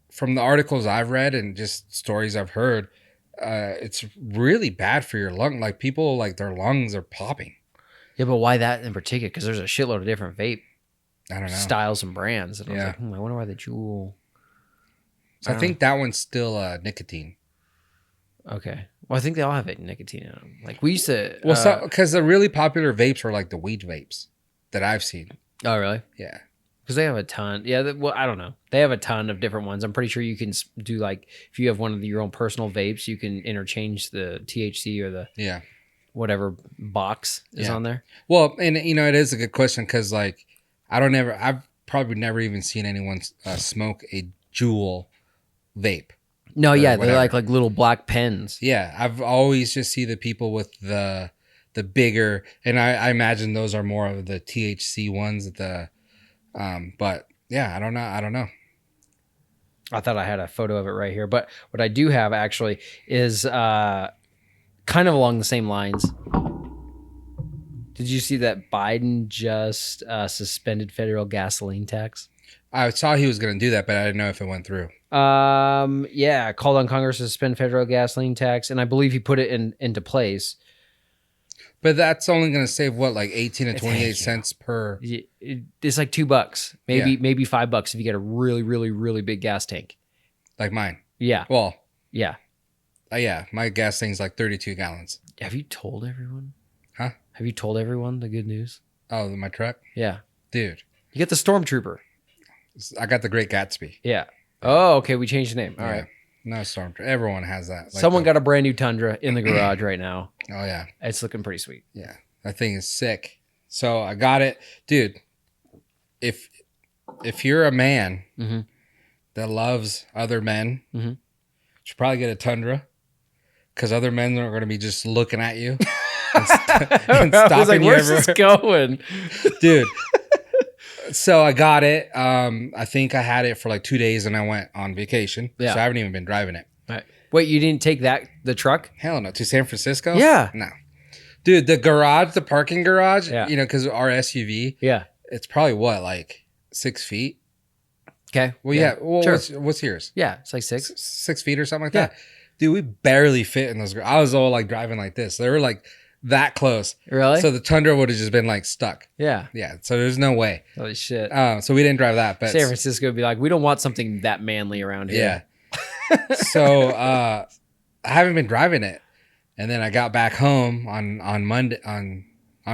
B: from the articles I've read and just stories I've heard, it's really bad for your lung. Like people, like their lungs are popping.
C: Yeah, but why that in particular? Because there's a shitload of different vape styles and brands. And I was like, I wonder why the Juul.
B: So I think that one's still nicotine.
C: Okay. Well, I think they all have nicotine in them. Like we used to.
B: Well, because the really popular vapes are like the weed vapes that I've seen.
C: Oh, really?
B: Yeah.
C: Because they have a ton. Yeah. Well, I don't know. They have a ton of different ones. I'm pretty sure you can do like, if you have one of your own personal vapes, you can interchange the THC or the whatever box is on there.
B: Well, and it is a good question because like I've probably never even seen anyone smoke a Juul vape.
C: No, yeah, they're like little black pens.
B: Yeah, I've always just see the people with the bigger, and I imagine those are more of the THC ones. But yeah, I don't know.
C: I thought I had a photo of it right here, but what I do have actually is kind of along the same lines. Did you see that Biden just suspended federal gasoline tax?
B: I saw he was going to do that, but I didn't know if it went through.
C: Yeah, called on Congress to suspend federal gasoline tax, and I believe he put it into place.
B: But that's only going to save what, like 18 to 28 cents per.
C: It's like $2, maybe $5 if you get a really, really, really big gas tank,
B: like mine.
C: Yeah.
B: Well.
C: Yeah.
B: Yeah, my gas tank's like 32 gallons.
C: Have you told everyone?
B: Huh?
C: Have you told everyone the good news?
B: Oh, my truck?
C: Yeah.
B: Dude.
C: You get the Stormtrooper.
B: I got the Great Gatsby.
C: Yeah. Oh, okay. We changed the name. All right.
B: No Stormtrooper. Everyone has that. Like
C: someone got a brand new Tundra in the garage right now.
B: Oh, yeah.
C: It's looking pretty sweet.
B: Yeah. That thing is sick. So I got it. Dude, if you're a man that loves other men, you should probably get a Tundra because other men are going to be just looking at you and stopping you
C: where's this going?
B: Dude. So I got it. I think I had it for like 2 days and I went on vacation. Yeah. So I haven't even been driving it.
C: Right. Wait, you didn't take the truck?
B: Hell no. To San Francisco?
C: Yeah.
B: No. Dude, the parking garage, because our SUV, it's probably what, like 6 feet?
C: Okay.
B: Well, yeah. Well, sure. What's yours?
C: Yeah, it's like 6.
B: 6 feet or something like that. Dude, we barely fit in those. I was all like driving like this. They were like that close.
C: Really?
B: So the Tundra would have just been like stuck.
C: Yeah.
B: Yeah. So there's no way.
C: Holy shit.
B: So we didn't drive that. But
C: San Francisco would be like, we don't want something that manly around here.
B: Yeah. So I haven't been driving it. And then I got back home on Monday on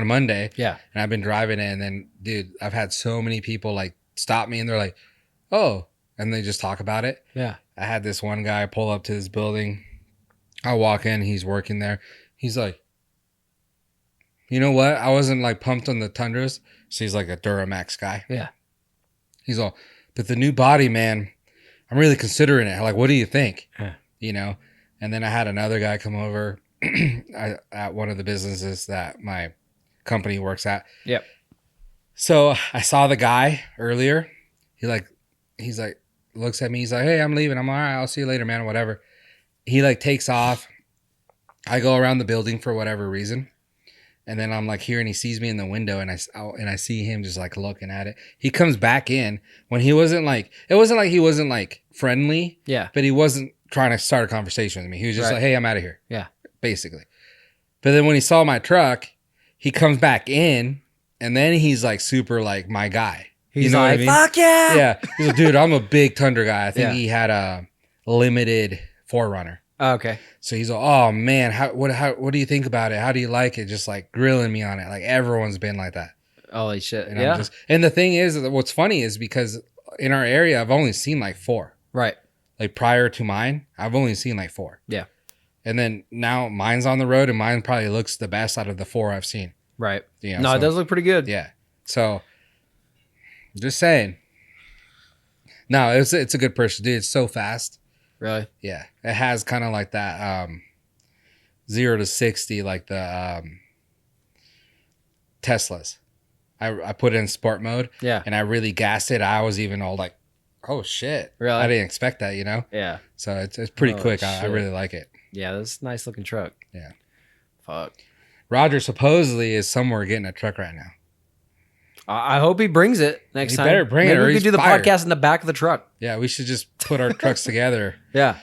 B: Monday.
C: Yeah.
B: And I've been driving it. And then, dude, I've had so many people like stop me and they're like, oh, and they just talk about it.
C: Yeah.
B: I had this one guy pull up to this building. I walk in, he's working there. He's like, you know what? I wasn't like pumped on the Tundras. So he's like a Duramax guy.
C: Yeah.
B: He's all, but the new body, man, I'm really considering it. Like, what do you think?
C: Yeah.
B: You know? And then I had another guy come over at one of the businesses that my company works at.
C: Yep.
B: So I saw the guy earlier. He's like, looks at me. He's like, hey, I'm leaving. I'm all right. I'll see you later, man. Or whatever. He like takes off. I go around the building for whatever reason. And then I'm like here and he sees me in the window and I see him just like looking at it. He comes back in when he wasn't like, it wasn't like he wasn't like friendly.
C: Yeah.
B: But he wasn't trying to start a conversation with me. He was just like, hey, I'm out of here.
C: Yeah.
B: Basically. But then when he saw my truck, he comes back in and then he's like super like my guy.
C: He's
B: you know
C: like,
B: what I mean?
C: fuck yeah.
B: Yeah. He's like, dude, I'm a big Tundra guy. I think he had a limited 4Runner.
C: Oh, okay.
B: So he's like, oh man, what do you think about it? How do you like it? Just like grilling me on it. Like everyone's been like that.
C: Holy shit.
B: And and the thing is, what's funny is because in our area, I've only seen like 4.
C: Right.
B: Like prior to mine, I've only seen like 4.
C: Yeah.
B: And then now mine's on the road and mine probably looks the best out of the 4 I've seen.
C: Right.
B: You know,
C: no, it does look pretty good.
B: Yeah. So just saying. No, it's a good purchase, dude. It's so fast.
C: Really?
B: Yeah. It has kind of like that 0 to 60 like the Teslas. I put it in sport mode.
C: Yeah.
B: And I really gassed it. I was even all like, oh shit.
C: Really?
B: I didn't expect that, you know?
C: Yeah.
B: So it's pretty quick. I really like it.
C: Yeah, that's a nice looking truck.
B: Yeah.
C: Fuck.
B: Roger supposedly is somewhere getting a truck right now.
C: I hope he brings it next time.
B: Better bring it.
C: Maybe
B: Or
C: we could do the
B: fired.
C: podcast in the back of the truck.
B: Yeah, we should just put our trucks together.
C: Yeah.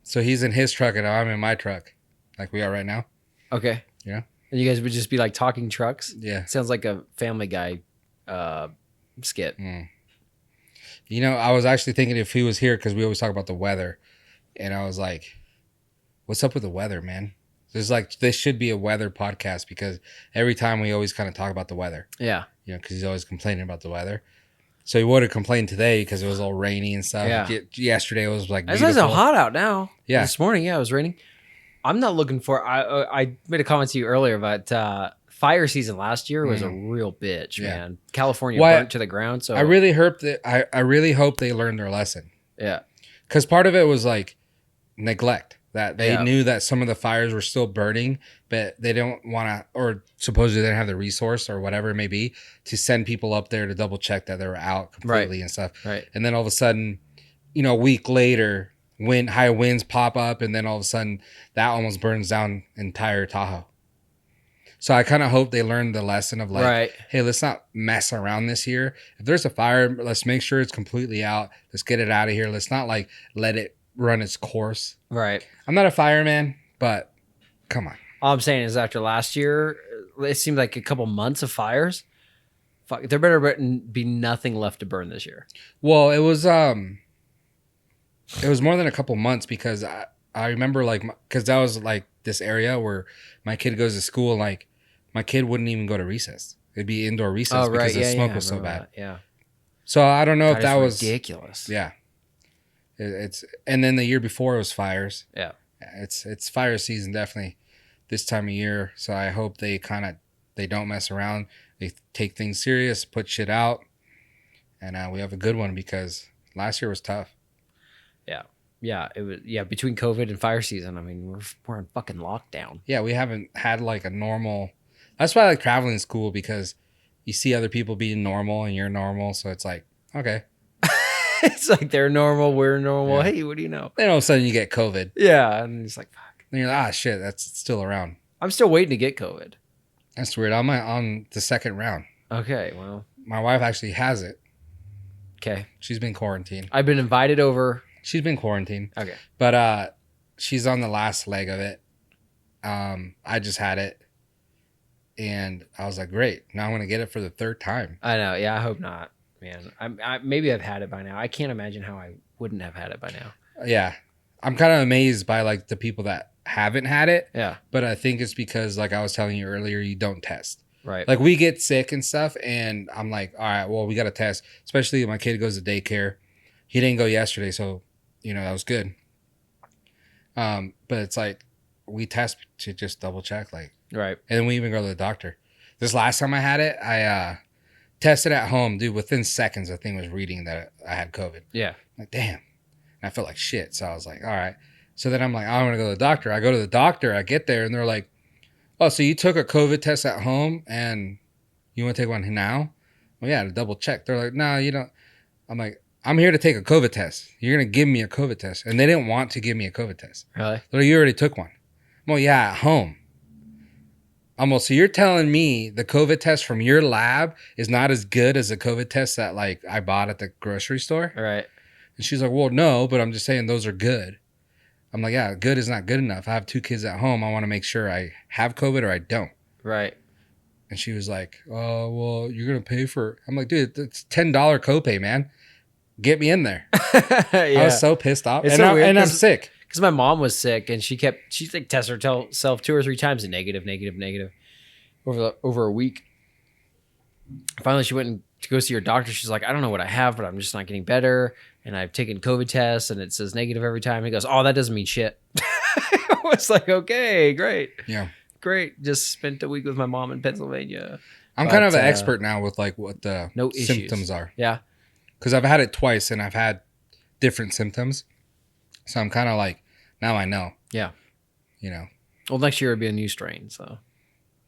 B: So he's in his truck and I'm in my truck, like we are right now.
C: Okay.
B: Yeah.
C: And you guys would just be like talking trucks?
B: Yeah.
C: Sounds like a Family Guy skit.
B: You know, I was actually thinking if he was here, because we always talk about the weather, and I was like, what's up with the weather, man? This should be a weather podcast, because every time we always kind of talk about the weather.
C: Yeah.
B: You know, because he's always complaining about the weather. So he would have complained today because it was all rainy and stuff.
C: Yeah.
B: Yesterday it was like
C: It's
B: beautiful.
C: nice and hot out now.
B: Yeah.
C: This morning, it was raining. I'm not looking for. I made a comment to you earlier, but fire season last year was a real bitch, man. California burnt to the ground. So
B: I really hope that I really hope they learned their lesson.
C: Yeah.
B: Because part of it was like neglect. That they knew that some of the fires were still burning, but they don't want to, or supposedly they didn't have the resource or whatever it may be to send people up there to double check that they were out completely and stuff.
C: Right.
B: And then all of a sudden, you know, a week later, high winds pop up, and then all of a sudden that almost burns down entire Tahoe. So I kind of hope they learned the lesson of like, hey, let's not mess around this year. If there's a fire, let's make sure it's completely out. Let's get it out of here. Let's not like let it run its course.
C: Right.
B: I'm not a fireman, but come on.
C: All I'm saying is after last year, it seemed like a couple months of fires. Fuck, there better be nothing left to burn this year.
B: Well, it was more than a couple months, because I remember like, because that was like this area where my kid goes to school. Like my kid wouldn't even go to recess. It'd be indoor recess because the smoke was so bad.
C: Yeah.
B: So I don't know if that was
C: ridiculous.
B: Yeah. It's and then the year before it was fires.
C: Yeah.
B: It's fire season definitely this time of year. So I hope they don't mess around. They take things serious, put shit out, and we have a good one, because last year was tough.
C: Yeah. Yeah. It was between COVID and fire season. I mean, we're in fucking lockdown.
B: Yeah, we haven't had like a normal. That's why I like traveling is cool, because you see other people being normal and you're normal, so it's like, okay.
C: It's like they're normal, we're normal.
B: Yeah.
C: Hey, what do you know?
B: Then all of a sudden you get COVID.
C: Yeah, and it's like, fuck.
B: And you're like, shit, that's still around.
C: I'm still waiting to get COVID.
B: That's weird. I'm on the second round.
C: Okay, well.
B: My wife actually has it.
C: Okay.
B: She's been quarantined.
C: I've been invited over.
B: She's been quarantined.
C: Okay.
B: But she's on the last leg of it. I just had it. And I was like, great. Now I'm going to get it for the third time.
C: I know. Yeah, I hope not. Man, maybe I've had it by now. I can't imagine how I wouldn't have had it by now.
B: Yeah. I'm kind of amazed by like the people that haven't had it.
C: Yeah.
B: But I think it's because, like I was telling you earlier, you don't test.
C: Right.
B: Like we get sick and stuff, and I'm like, all right, well, we got to test. Especially my kid goes to daycare. He didn't go yesterday, so, you know, that was good. But it's like we test to just double check, like.
C: Right.
B: And then we even go to the doctor. This last time I had it, I tested at home, dude. Within seconds, the thing was reading that I had COVID.
C: Yeah.
B: I'm like, damn. And I felt like shit. So I was like, all right. So then I'm like, I want to go to the doctor. I go to the doctor. I get there, and they're like, oh, so you took a COVID test at home, and you want to take one now? Well, yeah, to double check. They're like, no, you don't. I'm like, I'm here to take a COVID test. You're going to give me a COVID test. And they didn't want to give me a COVID test.
C: Really?
B: They're like, you already took one. Well, yeah, at home. Almost. So you're telling me the COVID test from your lab is not as good as the COVID test that like I bought at the grocery store?
C: All right.
B: And she's like, well, no, but I'm just saying those are good. I'm like, yeah, good is not good enough. I have 2 kids at home. I want to make sure I have COVID or I don't.
C: Right.
B: And she was like, oh, well, you're going to pay for it. I'm like, dude, it's $10 copay, man. Get me in there.
C: Yeah.
B: I was so pissed off.
C: It's
B: and,
C: so weird
B: I'm sick.
C: Because my mom was sick, and she like tested herself 2 or 3 times and negative over a week. Finally, she went to go see her doctor. She's like, I don't know what I have, but I'm just not getting better. And I've taken COVID tests, and it says negative every time. He goes, oh, that doesn't mean shit. I was like, okay, great.
B: Yeah.
C: Great. Just spent a week with my mom in Pennsylvania.
B: I'm kind of an expert now with like what the symptoms
C: issues.
B: are.
C: Yeah.
B: Because I've had it twice, and I've had different symptoms. So I'm kind of like, now I know.
C: Yeah.
B: You know.
C: Well, next year it'll be a new strain, so.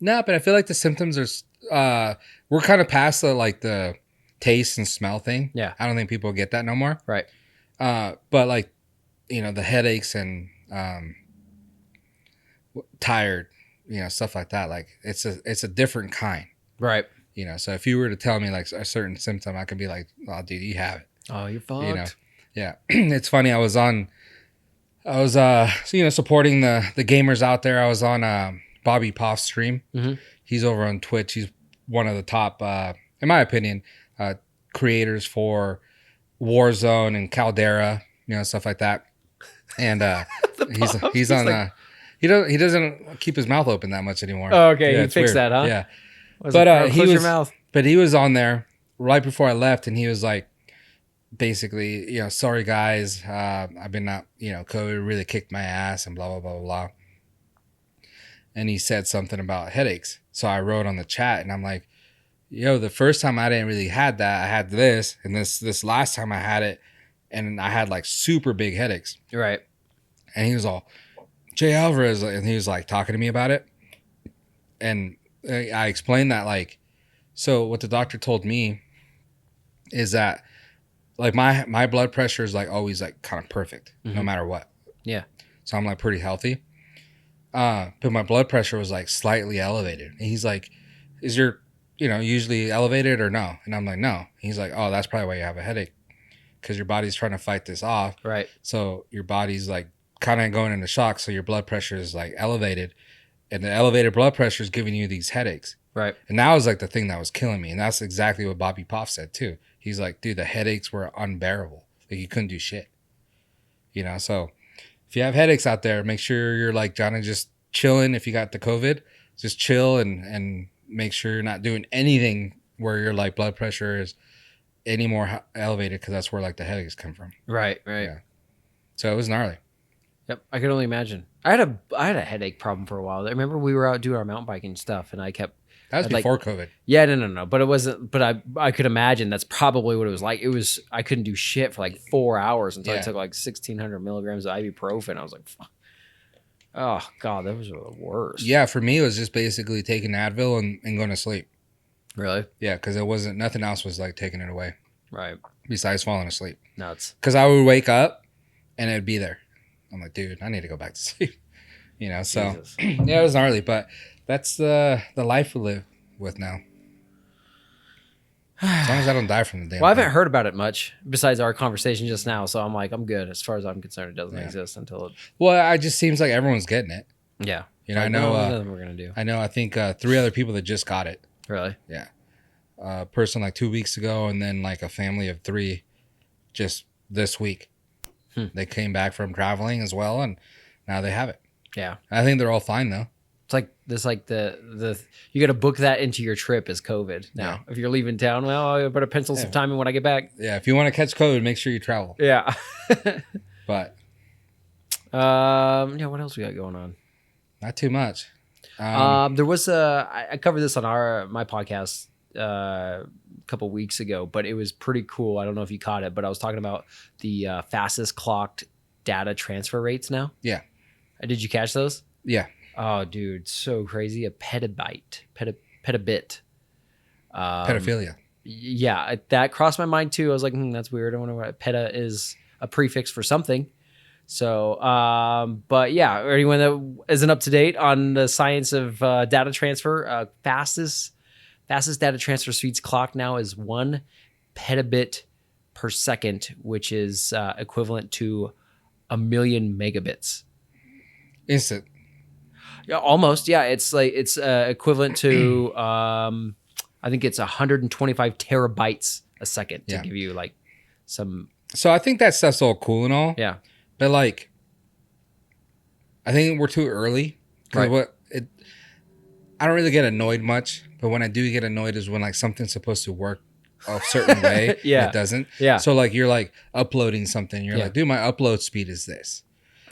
B: No, but I feel like the symptoms are, we're kind of past the taste and smell thing.
C: Yeah.
B: I don't think people get that no more.
C: Right.
B: But like, the headaches and tired, stuff like that. Like it's a different kind.
C: Right.
B: So if you were to tell me like a certain symptom, I could be like, oh, dude, you have it.
C: Oh, you're fucked.
B: Yeah. It's funny. I was supporting the gamers out there. I was on Bobby Poff's stream. Mm-hmm. He's over on Twitch. He's one of the top, in my opinion, creators for Warzone and Caldera, stuff like that. And he's on like, he doesn't keep his mouth open that much anymore.
C: Oh, okay.
B: Yeah,
C: he fixed that, huh?
B: Yeah.
C: But
B: he was on there right before I left, and he was like, basically, sorry guys, I've been not, COVID really kicked my ass and blah blah blah blah blah. And he said something about headaches. So I wrote on the chat, and I'm like, the first time I didn't really had that. I had this, and this last time I had it, and I had like super big headaches.
C: Right.
B: And he was all, Jay Alvarez, and he was like talking to me about it. And I explained that, like, so what the doctor told me is that like my blood pressure is like always like kind of perfect, no matter what.
C: Yeah.
B: So I'm like pretty healthy. But my blood pressure was like slightly elevated. And he's like, is your, usually elevated or no? And I'm like, no. He's like, oh, that's probably why you have a headache. Because your body's trying to fight this off.
C: Right.
B: So your body's like kind of going into shock. So your blood pressure is like elevated. And the elevated blood pressure is giving you these headaches. Right. And that was like the thing that was killing me. And that's exactly what Bobby Poff said too. He's like, dude, the headaches were unbearable. Like you couldn't do shit. So if you have headaches out there, make sure you're like Johnny, just chilling. If you got the COVID, just chill and make sure you're not doing anything where your like blood pressure is any more elevated, because that's where like the headaches come from.
C: Right.
B: Yeah. So it was gnarly.
C: Yep, I could only imagine. I had a headache problem for a while. I remember we were out doing our mountain biking stuff, and I kept.
B: That was before COVID.
C: Yeah, no. But it wasn't. But I could imagine that's probably what it was like. It was. I couldn't do shit for like 4 hours until I took like 1,600 milligrams of ibuprofen. I was like, fuck. Oh god, that was the worst.
B: Yeah, for me it was just basically taking Advil and going to sleep.
C: Really?
B: Yeah, because it wasn't, nothing else was like taking it away.
C: Right.
B: Besides falling asleep.
C: Nuts.
B: Because I would wake up and it'd be there. I'm like, dude, I need to go back to sleep. So yeah, it was gnarly, but that's the life we live with now. As long as I don't die from the damn
C: Well, I haven't heard about it much besides our conversation just now, so I'm like, I'm good. As far as I'm concerned, it doesn't exist until it...
B: Well, it just seems like everyone's getting it.
C: Yeah.
B: I know...
C: nothing we're going to do.
B: I think 3 other people that just got it.
C: Really?
B: Yeah. A person like 2 weeks ago, and then like a family of 3 just this week. They came back from traveling as well, and now they have it.
C: Yeah.
B: I think they're all fine, though.
C: It's like this, like the you got to book that into your trip as COVID now. Yeah. If you're leaving town, well, I better pencil some time in when I get back.
B: Yeah, if you want to catch COVID, make sure you travel.
C: Yeah.
B: But
C: what else we got going on?
B: Not too much.
C: There was I covered this on my podcast a couple weeks ago, but it was pretty cool. I don't know if you caught it, but I was talking about the fastest clocked data transfer rates now.
B: Yeah.
C: Did you catch those?
B: Yeah.
C: Oh, dude, so crazy. A petabit.
B: Pedophilia.
C: Yeah, that crossed my mind too. I was like, that's weird. I wonder what peta is a prefix for something. So, but yeah, anyone that isn't up to date on the science of data transfer, fastest data transfer speeds clock now is 1 petabit per second, which is equivalent to 1 million megabits.
B: Instant.
C: Yeah, almost. Yeah, it's like it's equivalent to I think it's 125 terabytes a second to give you like some.
B: So I think that stuff's all cool and all.
C: Yeah,
B: but like, I think we're too early. Right. I don't really get annoyed much, but when I do get annoyed is when like something's supposed to work a certain way, and it doesn't. Yeah. So like you're like uploading something, you're like, dude, my upload speed is this.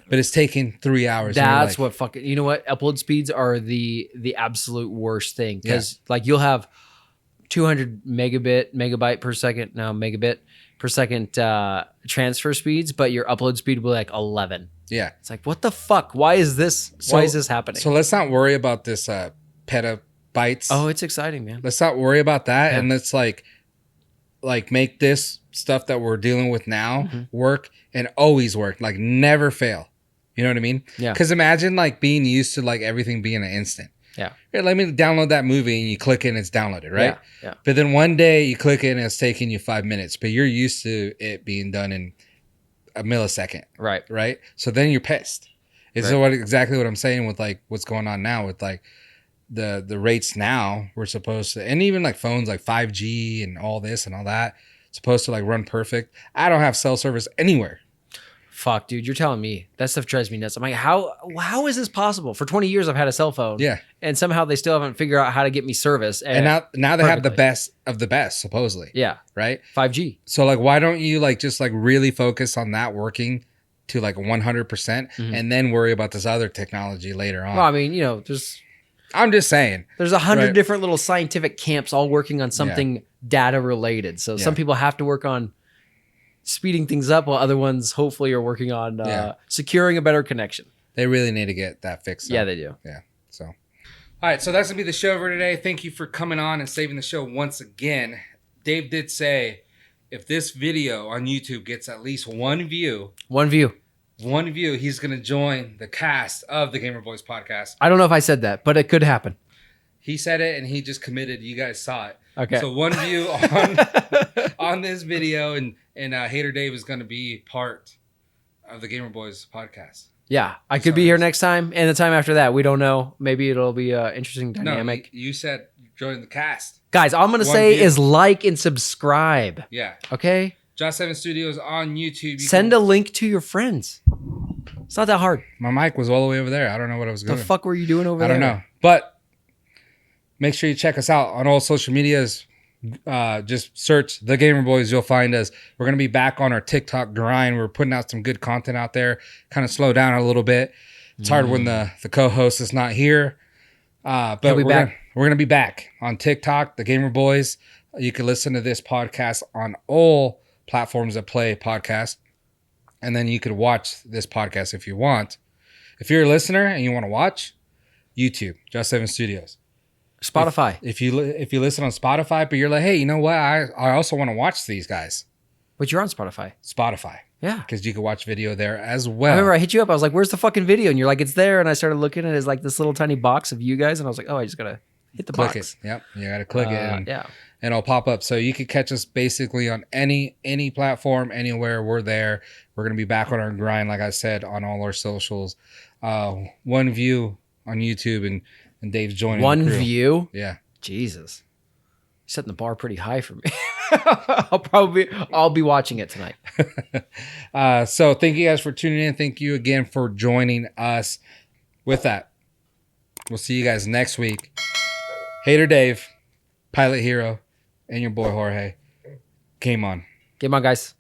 B: But it's taking 3 hours.
C: That's what fucking, you know what? Upload speeds are the absolute worst thing. Because like you'll have 200 megabit per second transfer speeds, but your upload speed will be like 11.
B: Yeah.
C: It's like, what the fuck? Why is this happening?
B: So let's not worry about this petabytes.
C: Oh, it's exciting, man.
B: Let's not worry about that.
C: Yeah.
B: And let's like make this stuff that we're dealing with now work and always work. Like never fail. You know what I mean?
C: Yeah.
B: Because imagine like being used to like everything being an instant.
C: Yeah.
B: Here, let me download that movie and you click it and it's downloaded, right?
C: Yeah.
B: But then one day you click it and it's taking you 5 minutes, but you're used to it being done in a millisecond.
C: Right.
B: Right. So then you're pissed. Is exactly what I'm saying with like what's going on now with like the rates now we're supposed to, and even like phones like 5G and all this and all that supposed to like run perfect. I don't have cell service anywhere.
C: Fuck, dude, you're telling me that stuff drives me nuts. I'm like, how is this possible? For 20 years, I've had a cell phone.
B: Yeah.
C: And somehow they still haven't figured out how to get me service.
B: And now they have the best of the best, supposedly.
C: Yeah.
B: Right?
C: 5G.
B: So like, why don't you like just like really focus on that working to like 100% and then worry about this other technology later on?
C: Well, I mean,
B: I'm just saying.
C: There's 100 different little scientific camps all working on something data related. So some people have to work on speeding things up while other ones hopefully are working on securing a better connection.
B: They really need to get that fixed.
C: Yeah, they do.
B: Yeah. So, all right. So that's going to be the show for today. Thank you for coming on and saving the show once again. Dave did say if this video on YouTube gets at least one view, he's going to join the cast of the Gamer Boyz Podcast.
C: I don't know if I said that, but it could happen.
B: He said it and he just committed. You guys saw it.
C: Okay.
B: So one view on this video and Hater Dave is going to be part of the Gamer Boyz Podcast.
C: Yeah, I could be here next time and the time after that. We don't know. Maybe it'll be an interesting dynamic.
B: No, you said join the cast.
C: Guys, all I'm going to say is like and subscribe.
B: Yeah.
C: Okay?
B: JAA7 Studios on YouTube.
C: Send a link to your friends. It's not that hard.
B: My mic was all the way over there. I don't know what I was doing.
C: The fuck were you doing over there?
B: I don't know. But make sure you check us out on all social medias. Just search The Gamer Boyz. You'll find us. We're going to be back on our TikTok grind. We're putting out some good content out there. Kind of slow down a little bit. It's hard when the co-host is not here. But we're going to be back on TikTok, The Gamer Boyz. You can listen to this podcast on all platforms that play podcasts. And then you could watch this podcast if you want. If you're a listener and you want to watch, YouTube, JAA7 Studios.
C: Spotify.
B: If you listen on Spotify, but you're like, hey, you know what? I also want to watch these guys.
C: But you're on Spotify. Yeah.
B: Because you can watch video there as well.
C: I remember I hit you up. I was like, where's the fucking video? And you're like, it's there. And I started looking at it as like this little tiny box of you guys. And I was like, oh, I just got to hit the
B: click
C: box.
B: It. Yep. You got to click it. And,
C: yeah.
B: And it'll pop up. So you can catch us basically on any platform, anywhere. We're there. We're going to be back on our grind, like I said, on all our socials. One view on YouTube and Dave's joining.
C: One view?
B: Yeah.
C: Jesus. You're setting the bar pretty high for me. I'll be watching it tonight.
B: So thank you guys for tuning in. Thank you again for joining us. With that, we'll see you guys next week. Hater Dave, Pilot Hero, and your boy Jorge. Game on.
C: Game on, guys.